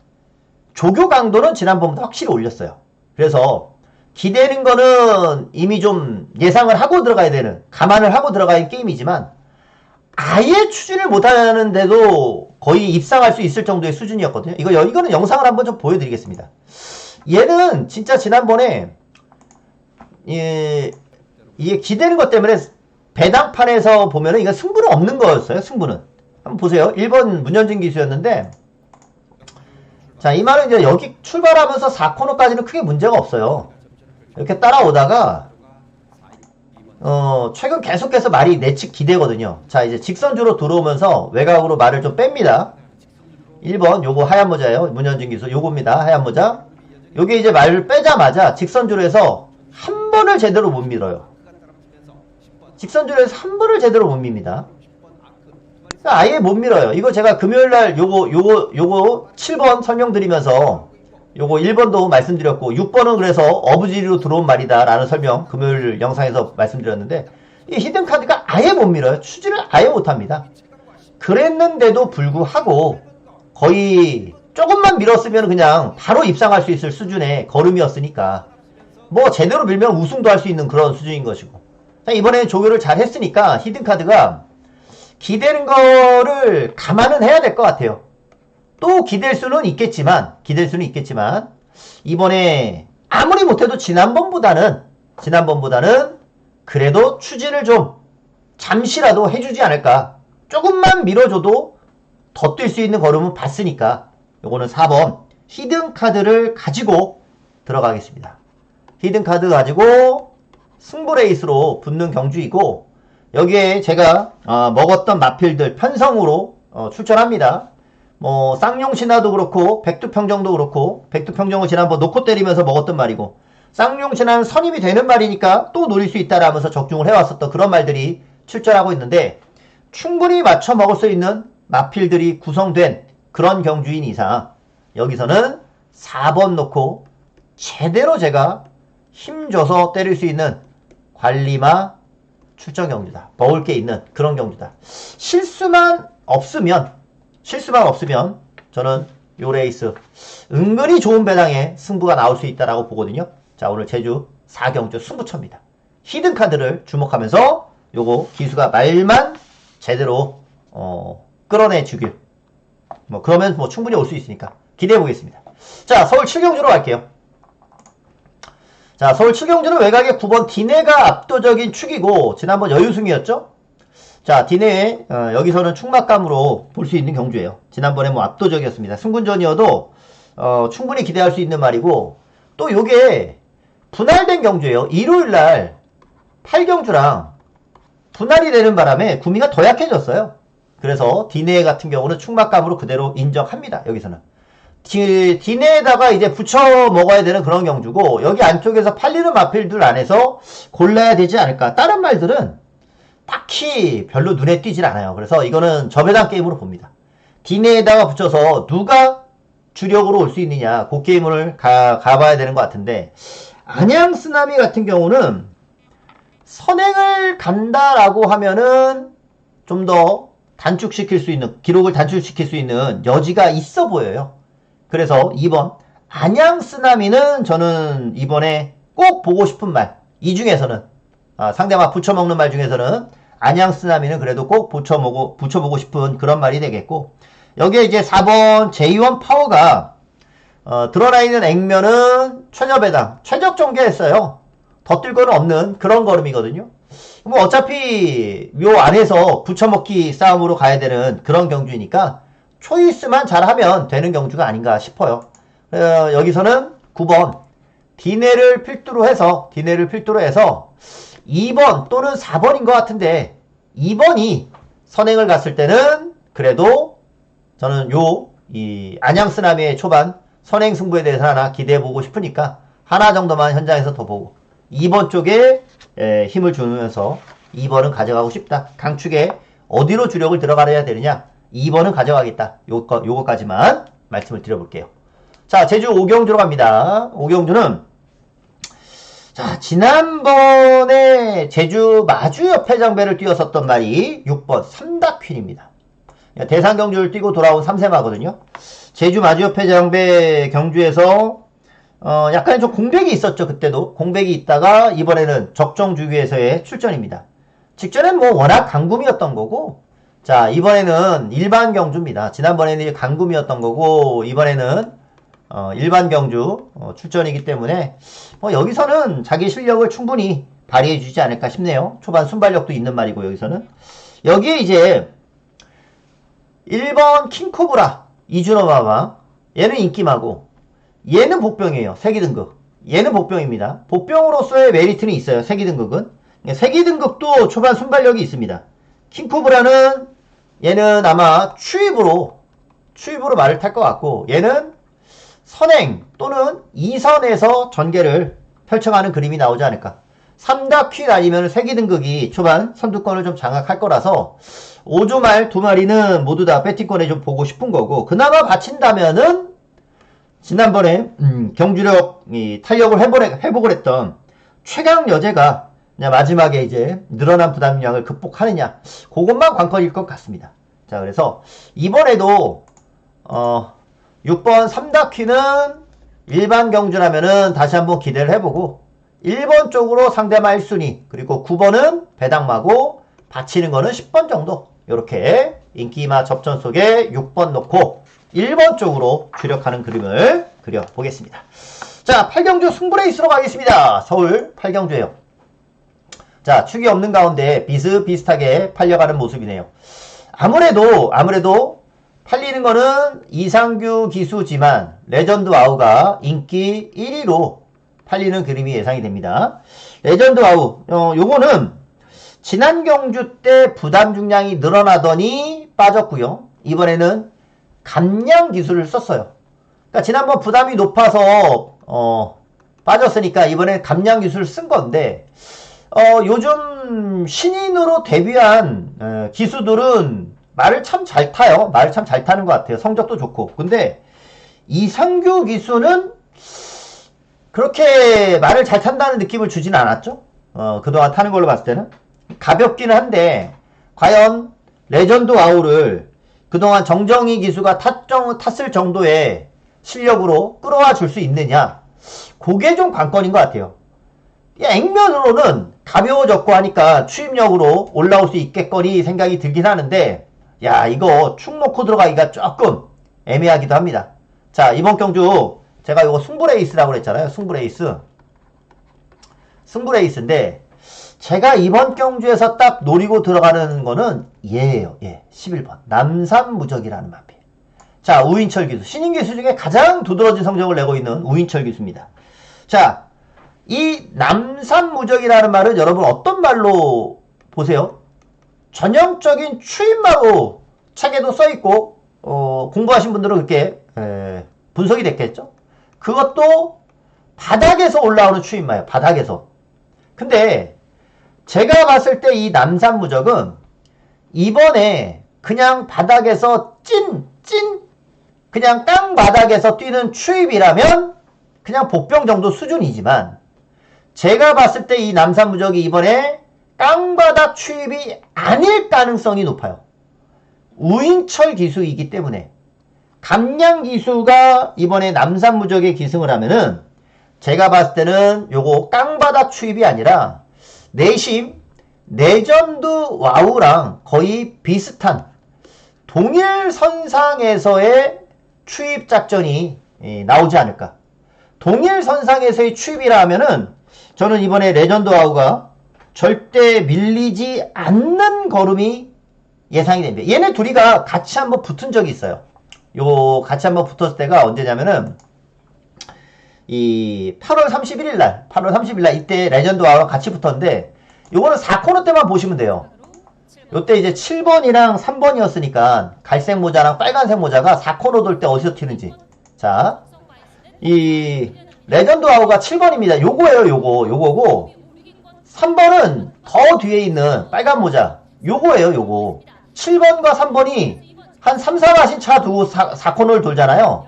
조교 강도는 지난번보다 확실히 올렸어요. 그래서 기대는 거는 이미 좀 예상을 하고 들어가야 되는, 감안을 하고 들어가야 게임이지만 아예 추진을 못하는데도 거의 입상할 수 있을 정도의 수준이었거든요. 이거는 영상을 한번 좀 보여드리겠습니다. 얘는 진짜 지난번에 이게 기대는 것 때문에 배당판에서 보면은 이거 승부는 없는 거였어요. 승부는 한번 보세요. 1번 문현진 기수였는데, 자, 이 말은 이제 여기 출발하면서 4코너까지는 크게 문제가 없어요. 이렇게 따라오다가 최근 계속해서 말이 내측 기대거든요. 자, 이제 직선주로 들어오면서 외곽으로 말을 좀 뺍니다. 1번 요거 하얀 모자예요. 문현진 기수 요겁니다. 하얀 모자. 요게 이제 말을 빼자마자 직선주로 해서 한 번을 제대로 못 밀어요. 직선주로 해서 한 번을 제대로 못 밉니다. 아예 못 밀어요. 이거 제가 금요일날 요거 7번 설명드리면서 요거 1번도 말씀드렸고 6번은 그래서 어부지리로 들어온 말이다 라는 설명 금요일 영상에서 말씀드렸는데, 이 히든카드가 아예 못 밀어요. 추진을 아예 못합니다. 그랬는데도 불구하고 거의 조금만 밀었으면 그냥 바로 입상할 수 있을 수준의 걸음이었으니까 뭐 제대로 밀면 우승도 할 수 있는 그런 수준인 것이고, 이번에는 조교를 잘 했으니까 히든카드가 기대는 거를 감안은 해야 될 것 같아요. 또 기댈 수는 있겠지만 이번에 아무리 못해도 지난번보다는 그래도 추진을 좀 잠시라도 해주지 않을까. 조금만 밀어줘도 더 뛸 수 있는 걸음은 봤으니까 요거는 4번 히든카드를 가지고 들어가겠습니다. 히든카드 가지고 승부레이스로 붙는 경주이고, 여기에 제가 먹었던 마필들 편성으로 출전합니다. 뭐 쌍용신화도 그렇고 백두평정도 그렇고, 백두평정을 지난번 놓고 때리면서 먹었던 말이고, 쌍용신화는 선임이 되는 말이니까 또 노릴 수 있다라면서 적중을 해왔었던 그런 말들이 출전하고 있는데, 충분히 맞춰 먹을 수 있는 마필들이 구성된 그런 경주인 이상 여기서는 4번 놓고 제대로 제가 힘줘서 때릴 수 있는 관리마 출전 경주다. 먹을 게 있는 그런 경주다. 실수만 없으면 저는 요 레이스 은근히 좋은 배당에 승부가 나올 수 있다라고 보거든요. 자, 오늘 제주 4경주 승부처입니다. 히든카드를 주목하면서 요거 기수가 말만 제대로 끌어내 주길, 뭐 그러면 뭐 충분히 올 수 있으니까 기대해 보겠습니다. 자, 서울 7경주로 갈게요. 자, 서울 7경주는 외곽에 9번 디네가 압도적인 축이고 지난번 여유승이었죠. 자, 디네 여기서는 충막감으로 볼 수 있는 경주예요. 지난번에 뭐 압도적이었습니다. 승군전이어도 충분히 기대할 수 있는 말이고, 또 요게 분할된 경주예요. 일요일날 8경주랑 분할이 되는 바람에 구미가 더 약해졌어요. 그래서 디네 같은 경우는 충막감으로 그대로 인정합니다. 여기서는 디네에다가 이제 붙여 먹어야 되는 그런 경주고, 여기 안쪽에서 팔리는 마필들 안에서 골라야 되지 않을까. 다른 말들은 딱히 별로 눈에 띄질 않아요. 그래서 이거는 저배당 게임으로 봅니다. 디네에다가 붙여서 누가 주력으로 올 수 있느냐, 그 게임을 가봐야 되는 것 같은데, 안양쓰나미 같은 경우는 선행을 간다라고 하면은 좀 더 단축시킬 수 있는, 기록을 단축시킬 수 있는 여지가 있어 보여요. 그래서 2번 안양쓰나미는 저는 이번에 꼭 보고 싶은 말, 이 중에서는 상대방 붙여먹는 말 중에서는 안양쓰나미는 그래도 꼭 붙여보고 싶은 그런 말이 되겠고, 여기에 이제 4번 제2원 파워가 드러나 있는 액면은 최저배당, 최적정계했어요. 더 뛸 거는 없는 그런 걸음이거든요. 뭐 어차피 요 안에서 붙여먹기 싸움으로 가야 되는 그런 경주이니까 초이스만 잘하면 되는 경주가 아닌가 싶어요. 여기서는 9번 디네를 필두로 해서 2번 또는 4번인 것 같은데 2번이 선행을 갔을 때는 그래도 저는 이 안양쓰나미의 초반 선행 승부에 대해서 하나 기대해보고 싶으니까 하나 정도만 현장에서 더 보고 2번 쪽에 힘을 주면서 2번은 가져가고 싶다. 강축에 어디로 주력을 들어가야 되느냐? 2번은 가져가겠다. 요거까지만 말씀을 드려볼게요. 자, 제주 오경주로 갑니다. 오경주는 자, 지난번에 제주 마주 옆에 장배를 뛰었었던 말이 6번 삼다퀸입니다. 대상 경주를 뛰고 돌아온 3세마거든요. 제주 마주 옆에 장배 경주에서 약간 좀 공백이 있었죠. 그때도 공백이 있다가 이번에는 적정주기에서의 출전입니다. 직전엔 뭐 워낙 강금이었던 거고, 자, 이번에는 일반 경주입니다. 지난번에는 강금이었던 거고, 이번에는 일반 경주 출전이기 때문에 여기서는 자기 실력을 충분히 발휘해 주지 않을까 싶네요. 초반 순발력도 있는 말이고, 여기서는 여기에 이제 1번 킹코브라 이준호마마, 얘는 인기마고 얘는 복병이에요. 세기등급. 얘는 복병입니다. 복병으로서의 메리트는 있어요. 세기등급은. 세기등급도 초반 순발력이 있습니다. 킹코브라는 얘는 아마 추입으로 말을 탈 것 같고, 얘는 선행 또는 2선에서 전개를 펼쳐가는 그림이 나오지 않을까. 3다퀴 아니면 세기등급이 초반 선두권을 좀 장악할 거라서 5조 말 2마리는 모두 다 배팅권에 좀 보고 싶은 거고, 그나마 바친다면은 지난번에 경주력 탄력을 회복을 했던 최강 여제가 마지막에 이제 늘어난 부담량을 극복하느냐, 그것만 관건일 것 같습니다. 자, 그래서 이번에도 6번 3다퀴는 일반 경주라면은 다시 한번 기대를 해보고, 1번 쪽으로 상대마 1순위, 그리고 9번은 배당마고 바치는 거는 10번 정도, 이렇게 인기마 접전 속에 6번 놓고 1번 쪽으로 주력하는 그림을 그려보겠습니다. 자, 8경주 승부레이스로 가겠습니다. 서울 8경주예요. 자, 축이 없는 가운데 비슷비슷하게 팔려가는 모습이네요. 아무래도 팔리는 거는 이상규 기수지만 레전드 와우가 인기 1위로 팔리는 그림이 예상이 됩니다. 레전드 와우, 요거는 지난 경주 때 부담 중량이 늘어나더니 빠졌고요. 이번에는 감량 기술을 썼어요. 그러니까 지난번 부담이 높아서 빠졌으니까 이번에 감량 기술을 쓴 건데, 요즘 신인으로 데뷔한 기수들은 말을 참 잘 타요. 말을 참 잘 타는 것 같아요. 성적도 좋고. 근데 이상규 기수는 그렇게 말을 잘 탄다는 느낌을 주진 않았죠. 그동안 타는 걸로 봤을 때는 가볍기는 한데, 과연 레전드 와우를 그동안 정정희 기수가 탔을 정도의 실력으로 끌어와 줄 수 있느냐, 그게 좀 관건인 것 같아요. 액면으로는 가벼워졌고 하니까 추임력으로 올라올 수 있겠거니 생각이 들긴 하는데, 야, 이거 축 놓고 들어가기가 조금 애매하기도 합니다. 자, 이번 경주 제가 이거 승부레이스라고 그랬잖아요. 승부레이스인데, 제가 이번 경주에서 딱 노리고 들어가는 거는 얘예요. 예, 11번 남산무적이라는 마필. 자, 우인철 기수, 신인 기수 중에 가장 두드러진 성적을 내고 있는 우인철 기수입니다. 자, 이 남산무적이라는 말은 여러분 어떤 말로 보세요? 전형적인 추임마로 책에도 써있고 공부하신 분들은 그렇게 분석이 됐겠죠. 그것도 바닥에서 올라오는 추임마예요. 바닥에서. 근데 제가 봤을 때 이 남산무적은 이번에 그냥 바닥에서 그냥 땅바닥에서 뛰는 추입이라면 그냥 복병 정도 수준이지만, 제가 봤을 때 이 남산무적이 이번에 땅바닥 추입이 아닐 가능성이 높아요. 우인철 기수이기 때문에. 감량 기수가 이번에 남산무적에 기승을 하면은 제가 봤을 때는 요거 땅바닥 추입이 아니라 내심 레전드 와우랑 거의 비슷한 동일 선상에서의 추입 작전이 나오지 않을까. 동일 선상에서의 추입이라 하면은 저는 이번에 레전드 와우가 절대 밀리지 않는 걸음이 예상이 됩니다. 얘네 둘이가 같이 한번 붙은 적이 있어요. 요 같이 한번 붙었을 때가 언제냐면은 이 8월 31일 날, 8월 30일 날 이때 레전드와랑 같이 붙었는데 요거는 4코너 때만 보시면 돼요. 요때 이제 7번이랑 3번이었으니까 갈색 모자랑 빨간색 모자가 4코너 돌 때 어디서 튀는지. 자, 이 레전드 아우가 7번입니다. 요거예요, 요거고 3번은 더 뒤에 있는 빨간 모자. 요거예요, 요거. 7번과 3번이 한 3, 4마신 차 두고 4코너를 돌잖아요.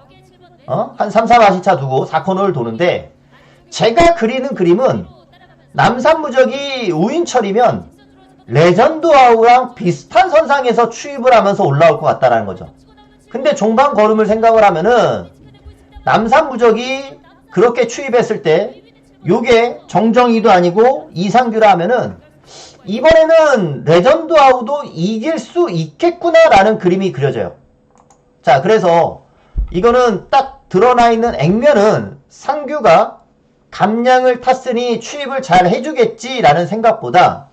한 3, 4마신 차 두고 4코너를 도는데 제가 그리는 그림은 남산무적이 우인철이면 레전드 아우랑 비슷한 선상에서 추입을 하면서 올라올 것 같다라는 거죠. 근데 종반 걸음을 생각을 하면은 남산무적이 그렇게 추입했을 때 요게 정정이도 아니고 이상규라 하면은 이번에는 레전드 아우도 이길 수 있겠구나라는 그림이 그려져요. 자, 그래서 이거는 딱 드러나 있는 액면은 상규가 감량을 탔으니 추입을 잘 해주겠지라는 생각보다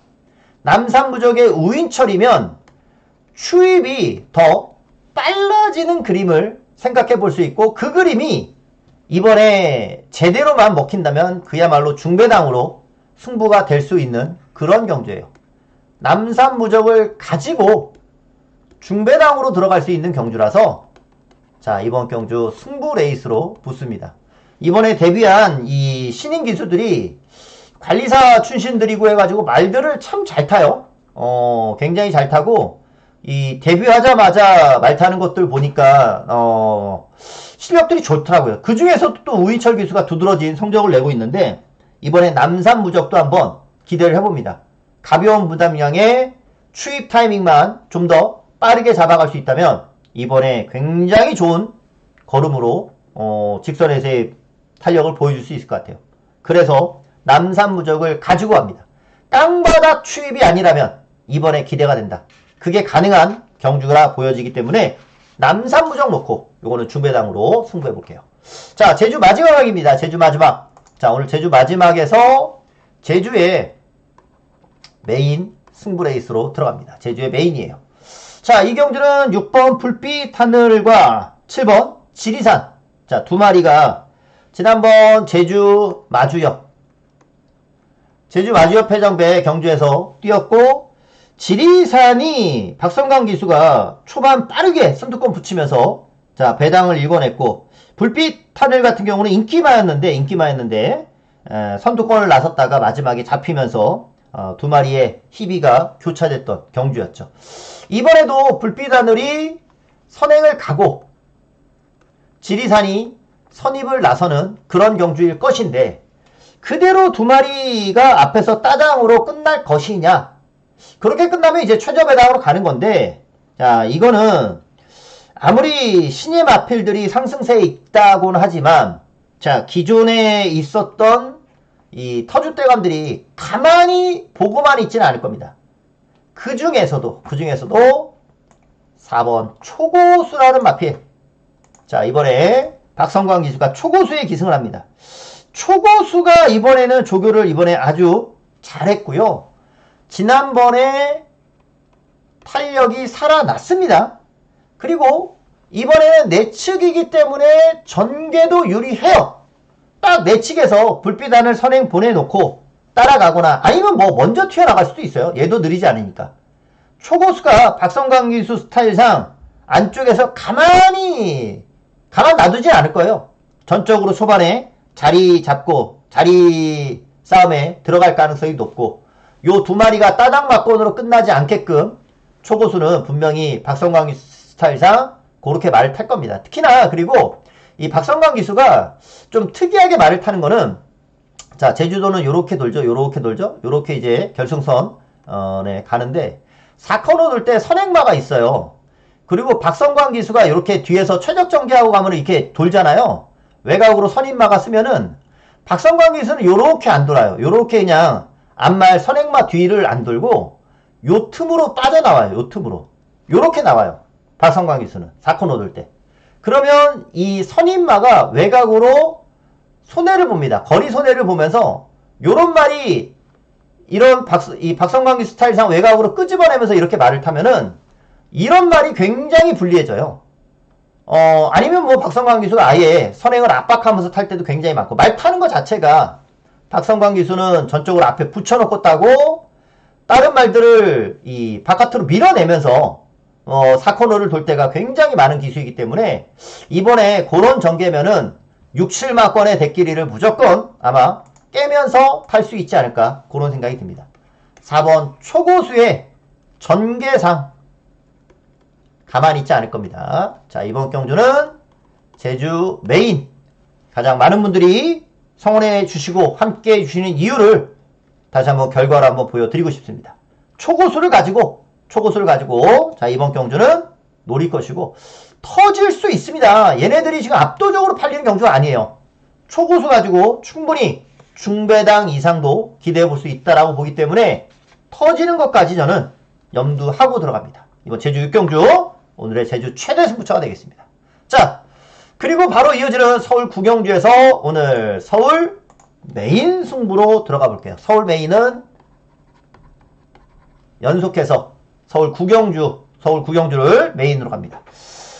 남산무적의 우인철이면 추입이 더 빨라지는 그림을 생각해 볼 수 있고 그 그림이 이번에 제대로만 먹힌다면 그야말로 중배당으로 승부가 될 수 있는 그런 경주예요. 남산무적을 가지고 중배당으로 들어갈 수 있는 경주라서 자, 이번 경주 승부 레이스로 붙습니다. 이번에 데뷔한 이 신인 기수들이 관리사 출신들이고 해가지고 말들을 참 잘 타요. 굉장히 잘 타고 이 데뷔하자마자 말 타는 것들 보니까 실력들이 좋더라고요. 그 중에서도 또 우인철 기수가 두드러진 성적을 내고 있는데 이번에 남산무적도 한번 기대를 해봅니다. 가벼운 부담량의 추입 타이밍만 좀 더 빠르게 잡아갈 수 있다면 이번에 굉장히 좋은 걸음으로 직선에서의 탄력을 보여줄 수 있을 것 같아요. 그래서 남산무적을 가지고 갑니다. 땅바닥 추입이 아니라면 이번에 기대가 된다. 그게 가능한 경주가 보여지기 때문에 남산무적 놓고 요거는 중배당으로 승부해 볼게요. 자, 제주 마지막입니다. 제주 마지막. 자, 오늘 제주 마지막에서 제주의 메인 승부 레이스로 들어갑니다. 제주의 메인이에요. 자, 이 경주는 6번 불빛 하늘과 7번 지리산. 자, 두 마리가 지난번 제주 마주역 회장배 경주에서 뛰었고 지리산이 박성강 기수가 초반 빠르게 선두권 붙이면서 자, 배당을 일궈냈고 불빛 하늘 같은 경우는 인기마였는데 선두권을 나섰다가 마지막에 잡히면서 두 마리의 희비가 교차됐던 경주였죠. 이번에도 불빛 하늘이 선행을 가고 지리산이 선입을 나서는 그런 경주일 것인데 그대로 두 마리가 앞에서 따당으로 끝날 것이냐. 그렇게 끝나면 이제 최저배당으로 가는 건데 자, 이거는 아무리 신예 마필들이 상승세에 있다고는 하지만 자, 기존에 있었던 이 터줏대감들이 가만히 보고만 있지는 않을 겁니다. 그 중에서도 4번 초고수라는 마필. 자, 이번에 박성광 기수가 초고수에 기승을 합니다. 초고수가 이번에는 조교를 이번에 아주 잘했고요. 지난번에 탄력이 살아났습니다. 그리고 이번에는 내측이기 때문에 전개도 유리해요. 딱 내측에서 불빛안을 선행 보내놓고 따라가거나 아니면 뭐 먼저 튀어나갈 수도 있어요. 얘도 느리지 않으니까. 초고수가 박성광 기수 스타일상 안쪽에서 가만 놔두지 않을 거예요. 전적으로 초반에 자리 잡고 자리 싸움에 들어갈 가능성이 높고 요 두 마리가 따당 막건으로 끝나지 않게끔 초고수는 분명히 박성광 기수 스타일상 그렇게 말을 탈 겁니다. 특히나 그리고 이 박성광 기수가 좀 특이하게 말을 타는 거는 자, 제주도는 요렇게 돌죠. 요렇게 이제 결승선 네, 가는데 4코너 돌 때 선행마가 있어요. 그리고 박성광 기수가 이렇게 뒤에서 최적 정지하고 가면 이렇게 돌잖아요. 외곽으로 선임마가 쓰면은 박성광 기수는 요렇게 안 돌아요. 요렇게 그냥 앞말 선행마 뒤를 안 돌고 요 틈으로 빠져나와요. 요 틈으로. 요렇게 나와요. 박성광 기수는 4코너 돌 때. 그러면 이 선임마가 외곽으로 손해를 봅니다. 거리 손해를 보면서 요런 말이 이런 이 박성광 기수 스타일상 외곽으로 끄집어내면서 이렇게 말을 타면은 이런 말이 굉장히 불리해져요. 아니면 뭐 박성광 기수가 아예 선행을 압박하면서 탈 때도 굉장히 많고, 말 타는 것 자체가 박성광 기수는 전적으로 앞에 붙여놓고 따고, 다른 말들을 이 바깥으로 밀어내면서 4코너를 돌 때가 굉장히 많은 기수이기 때문에 이번에 그런 전개면은 6, 7마권의 대끼리를 무조건 아마 깨면서 탈 수 있지 않을까, 그런 생각이 듭니다. 4번 초고수의 전개상 가만히 있지 않을 겁니다. 자, 이번 경주는 제주 메인, 가장 많은 분들이 성원해 주시고 함께 해 주시는 이유를 다시 한번 결과로 한번 보여드리고 싶습니다. 초고수를 가지고 자, 이번 경주는 노릴 것이고 터질 수 있습니다. 얘네들이 지금 압도적으로 팔리는 경주가 아니에요. 초고수 가지고 충분히 중배당 이상도 기대해 볼 수 있다라고 보기 때문에 터지는 것까지 저는 염두하고 들어갑니다. 이번 제주 6경주 오늘의 제주 최대 승부처가 되겠습니다. 자, 그리고 바로 이어지는 서울 구경주에서 오늘 서울 메인 승부로 들어가 볼게요. 서울 메인은 연속해서 서울 구경주를 메인으로 갑니다.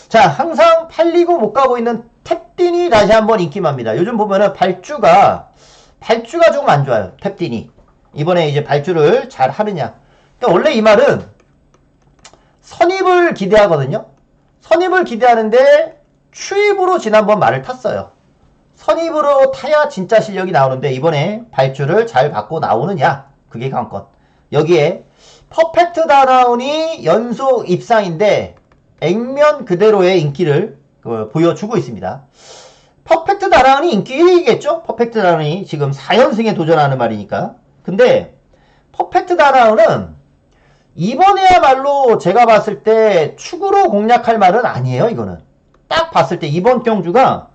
자, 항상 팔리고 못 가고 있는 탭딘이 다시 한번 인기만입니다. 요즘 보면은 발주가 조금 안 좋아요. 탭딘이. 이번에 이제 발주를 잘 하느냐. 그러니까 원래 이 말은 선입을 기대하거든요. 선입을 기대하는데 추입으로 지난번 말을 탔어요. 선입으로 타야 진짜 실력이 나오는데 이번에 발주를 잘 받고 나오느냐, 그게 관건. 여기에 퍼펙트 다나운이 연속 입상인데 액면 그대로의 인기를 보여주고 있습니다. 퍼펙트 다나운이 인기 1위겠죠? 퍼펙트 다나운이 지금 4연승에 도전하는 말이니까. 근데 퍼펙트 다나운은 이번에야말로 제가 봤을 때 축으로 공략할 말은 아니에요. 이거는 딱 봤을 때 이번 경주가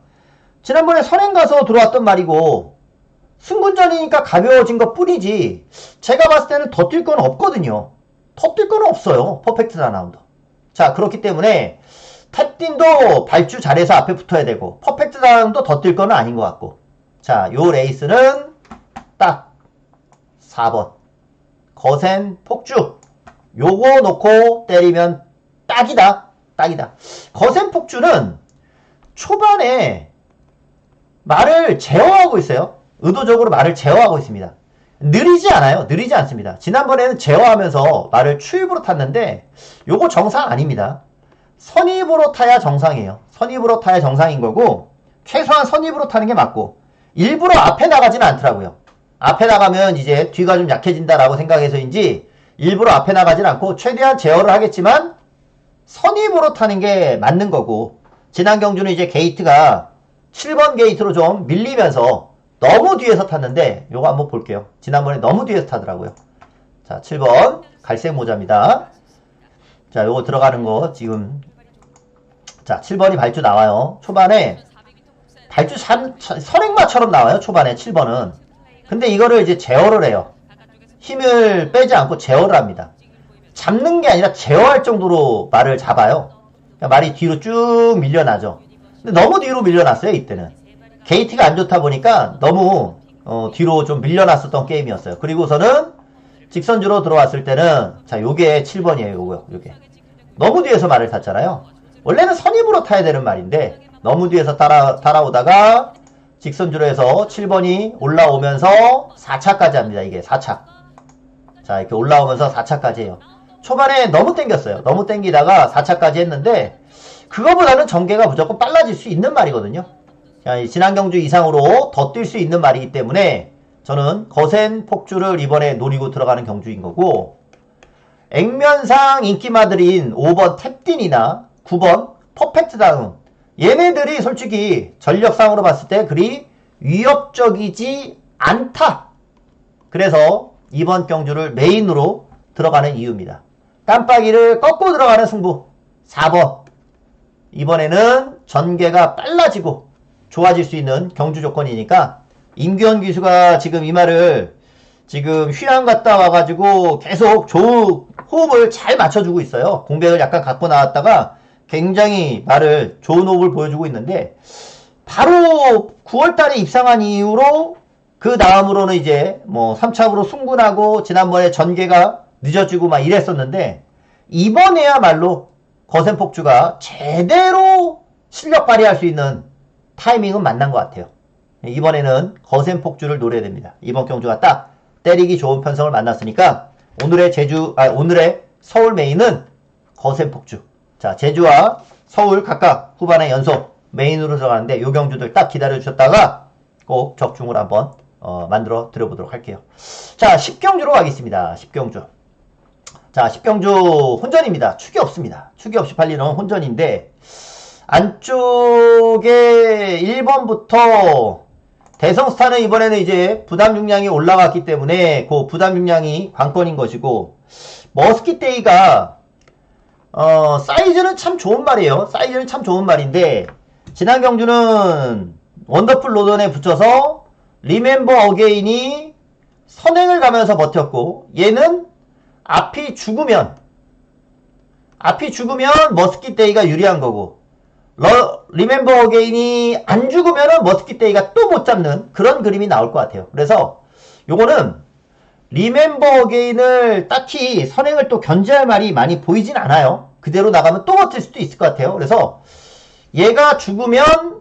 지난번에 선행 가서 들어왔던 말이고 승군전이니까 가벼워진 것 뿐이지 제가 봤을 때는 더 뛸 건 없거든요. 더 뛸 건 없어요. 퍼펙트 다나운도. 자, 그렇기 때문에 탭딘도 발주 잘해서 앞에 붙어야 되고 퍼펙트 다나운도 더 뛸 건 아닌 것 같고. 자, 요 레이스는 딱 4번 거센 폭주, 요거 놓고 때리면 딱이다. 거센 폭주는 초반에 말을 제어하고 있어요. 의도적으로 말을 제어하고 있습니다. 느리지 않습니다. 지난번에는 제어하면서 말을 추입으로 탔는데 요거 정상 아닙니다. 선입으로 타야 정상이에요. 선입으로 타야 정상인 거고 최소한 선입으로 타는 게 맞고 일부러 앞에 나가지는 않더라고요. 앞에 나가면 이제 뒤가 좀 약해진다라고 생각해서인지 일부러 앞에 나가진 않고 최대한 제어를 하겠지만 선입으로 타는 게 맞는 거고, 지난 경주는 이제 게이트가 7번 게이트로 좀 밀리면서 너무 뒤에서 탔는데 요거 한번 볼게요. 지난번에 너무 뒤에서 타더라고요. 자, 7번 갈색 모자입니다. 자, 요거 들어가는 거 지금, 자, 7번이 발주 나와요. 초반에 발주 선행마처럼 나와요. 초반에 7번은. 근데 이거를 이제 제어를 해요. 힘을 빼지 않고 제어를 합니다. 잡는 게 아니라 제어할 정도로 말을 잡아요. 그러니까 말이 뒤로 쭉 밀려나죠. 근데 너무 뒤로 밀려났어요. 이때는 게이트가 안 좋다 보니까 너무 뒤로 좀 밀려났었던 게임이었어요. 그리고서는 직선주로 들어왔을 때는, 자, 요게 7번이에요. 요게 너무 뒤에서 말을 탔잖아요. 원래는 선입으로 타야 되는 말인데 너무 뒤에서 따라오다가 직선주로 해서 7번이 올라오면서 4차까지 합니다. 이게 4차. 자, 이렇게 올라오면서 4차까지 해요. 초반에 너무 땡겼어요. 너무 땡기다가 4차까지 했는데 그거보다는 전개가 무조건 빨라질 수 있는 말이거든요. 자, 지난 경주 이상으로 더 뛸 수 있는 말이기 때문에 저는 거센 폭주를 이번에 노리고 들어가는 경주인 거고, 액면상 인기마들인 5번 탭딘이나 9번 퍼펙트 다운, 얘네들이 솔직히 전력상으로 봤을 때 그리 위협적이지 않다. 그래서 이번 경주를 메인으로 들어가는 이유입니다. 깜빡이를 꺾고 들어가는 승부 4번. 이번에는 전개가 빨라지고 좋아질 수 있는 경주 조건이니까 임규현 기수가 지금 이 말을 지금 휴양 갔다 와가지고 계속 호흡을 잘 맞춰주고 있어요. 공백을 약간 갖고 나왔다가 굉장히 말을 좋은 호흡을 보여주고 있는데, 바로 9월달에 입상한 이후로 그 다음으로는 이제 뭐 3차으로 승군하고 지난번에 전개가 늦어지고 막 이랬었는데 이번에야말로 거센 폭주가 제대로 실력 발휘할 수 있는 타이밍은 만난 것 같아요. 이번에는 거센 폭주를 노려야 됩니다. 이번 경주가 딱 때리기 좋은 편성을 만났으니까 오늘의 서울 메인은 거센 폭주. 자, 제주와 서울 각각 후반에 연속 메인으로 들어가는데 요 경주들 딱 기다려주셨다가 꼭 적중을 한번 만들어 드려보도록 할게요. 자, 10경주로 가겠습니다. 10경주. 자, 10경주 혼전입니다. 축이 없습니다. 축이 없이 팔리는 혼전인데 안쪽에 1번부터 대성스타는 이번에는 이제 부담 중량이 올라갔기 때문에 그 부담 중량이 관건인 것이고, 머스킷데이가 사이즈는 참 좋은 말이에요. 사이즈는 참 좋은 말인데 지난 경주는 원더풀 로던에 붙여서 리멤버 어게인이 선행을 가면서 버텼고, 얘는 앞이 죽으면 머스킷데이가 유리한 거고, 리멤버 어게인이 안 죽으면은 머스킷데이가 또 못 잡는 그런 그림이 나올 것 같아요. 그래서 요거는 리멤버 어게인을 딱히 선행을 또 견제할 말이 많이 보이진 않아요. 그대로 나가면 또 버틸 수도 있을 것 같아요. 그래서 얘가 죽으면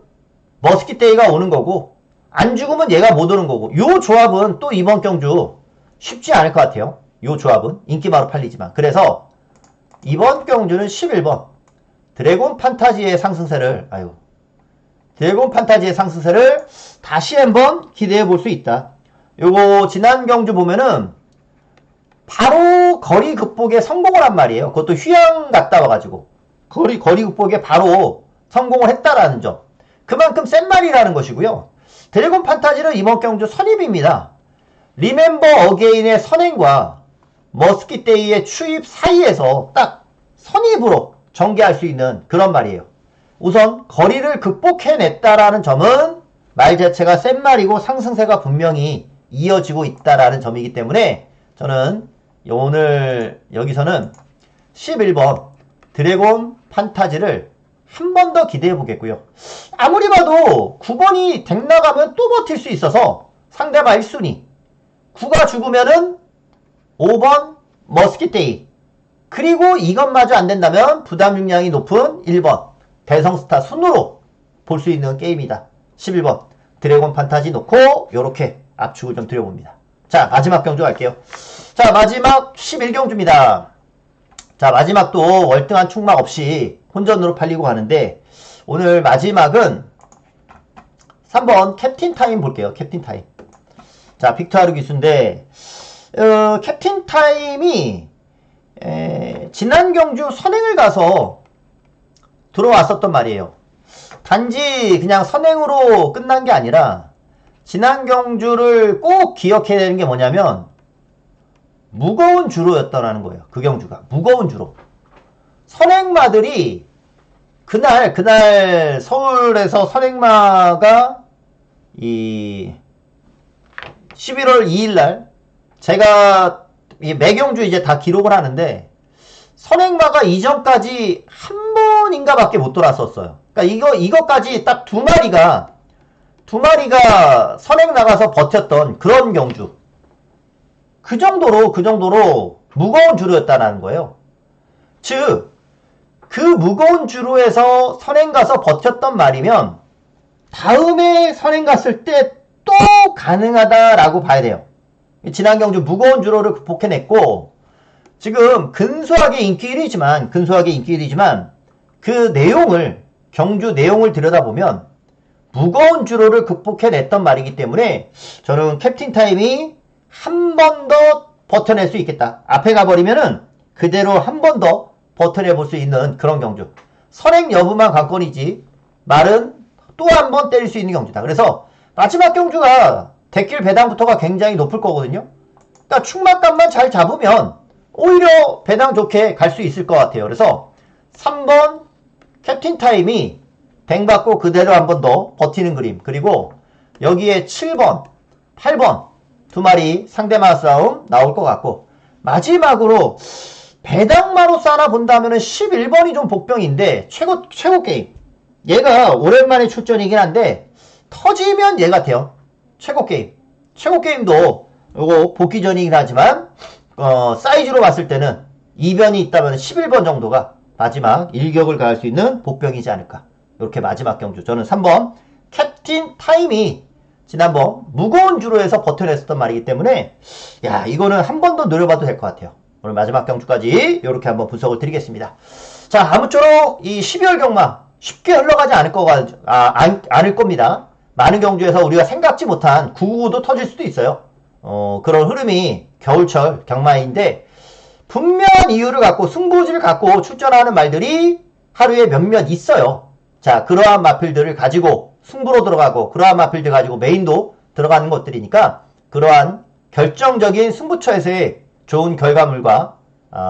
머스킷데이가 오는 거고, 안 죽으면 얘가 못 오는 거고, 요 조합은 또 이번 경주 쉽지 않을 것 같아요. 요 조합은 인기마로 팔리지만. 그래서 이번 경주는 11번 드래곤 판타지의 상승세를 다시 한번 기대해 볼 수 있다. 요거 지난 경주 보면은 바로 거리 극복에 성공을 한 말이에요. 그것도 휴양 갔다 와가지고 거리 극복에 바로 성공을 했다라는 점, 그만큼 센 말이라는 것이고요. 드래곤 판타지는 이번 경주 선입입니다. 리멤버 어게인의 선행과 머스킷데이의 추입 사이에서 딱 선입으로 전개할 수 있는 그런 말이에요. 우선 거리를 극복해냈다라는 점은 말 자체가 센 말이고 상승세가 분명히 이어지고 있다라는 점이기 때문에 저는 오늘 여기서는 11번 드래곤 판타지를 한 번 더 기대해 보겠고요. 아무리 봐도 9번이 덱 나가면 또 버틸 수 있어서 상대방 1순위, 9가 죽으면은 5번 머스킷데이, 그리고 이것마저 안 된다면 부담 중량이 높은 1번 대성스타 순으로 볼 수 있는 게임이다. 11번 드래곤 판타지 놓고 요렇게 압축을 좀 드려봅니다. 자, 마지막 경주 갈게요. 자, 마지막 11경주입니다. 자, 마지막도 월등한 축막 없이 혼전으로 팔리고 가는데 오늘 마지막은 3번 캡틴 타임 볼게요. 캡틴 타임. 자, 빅토르 기수인데 캡틴 타임이 지난 경주 선행을 가서 들어왔었단 말이에요. 단지 그냥 선행으로 끝난 게 아니라 지난 경주를 꼭 기억해야 되는 게 뭐냐면 무거운 주로였다라는 거예요. 그 경주가 무거운 주로. 선행마들이 그날 서울에서 선행마가 이 11월 2일날 제가 매경주 이제 다 기록을 하는데 선행마가 이전까지 한 번인가 밖에 못 돌았었어요. 그러니까 이거까지 딱 두 마리가 선행 나가서 버텼던 그런 경주. 그 정도로 무거운 주로였다는 거예요. 즉, 그 무거운 주로에서 선행 가서 버텼던 말이면 다음에 선행 갔을 때 또 가능하다라고 봐야 돼요. 지난 경주 무거운 주로를 극복해냈고 지금 근소하게 인기 1위지만 그 경주 내용을 들여다보면 무거운 주로를 극복해냈던 말이기 때문에 저는 캡틴 타임이 한 번 더 버텨낼 수 있겠다. 앞에 가버리면은 그대로 한 번 더 버텨내볼 수 있는 그런 경주. 선행 여부만 관건이지 말은 또 한 번 때릴 수 있는 경주다. 그래서 마지막 경주가 덱길 배당부터가 굉장히 높을 거거든요. 그러니까 축막감만 잘 잡으면 오히려 배당 좋게 갈 수 있을 것 같아요. 그래서 3번 캡틴 타임이 덱 받고 그대로 한 번 더 버티는 그림. 그리고 여기에 7번, 8번 두 마리 상대마 싸움 나올 것 같고, 마지막으로 배당마로서 하나 본다면은 11번이 좀 복병인데 최고 게임. 얘가 오랜만에 출전이긴 한데 터지면 얘 같아요. 최고 게임도 요거 복귀전이긴 하지만 사이즈로 봤을 때는 이변이 있다면 11번 정도가 마지막 일격을 가할 수 있는 복병이지 않을까. 이렇게 마지막 경주. 저는 3번 캡틴 타임이 지난번 무거운 주로 해서 버텨냈었던 말이기 때문에 야 이거는 한 번 더 노려봐도 될 것 같아요. 오늘 마지막 경주까지 이렇게 한번 분석을 드리겠습니다. 자, 아무쪼록 이 12월 경마 쉽게 흘러가지 않을 겁니다. 많은 경주에서 우리가 생각지 못한 999도 터질 수도 있어요. 그런 흐름이 겨울철 경마인데 분명한 이유를 갖고 승부지를 갖고 출전하는 말들이 하루에 몇몇 있어요. 자, 그러한 마필들을 가지고 승부로 들어가고 그러한 마필들 가지고 메인도 들어가는 것들이니까 그러한 결정적인 승부처에서의 좋은 결과물과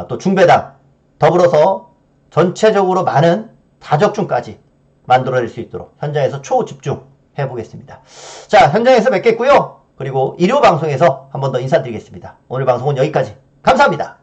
또 중배당 더불어서 전체적으로 많은 다적중까지 만들어낼 수 있도록 현장에서 초집중 해보겠습니다. 자, 현장에서 뵙겠고요. 그리고 일요 방송에서 한 번 더 인사드리겠습니다. 오늘 방송은 여기까지. 감사합니다.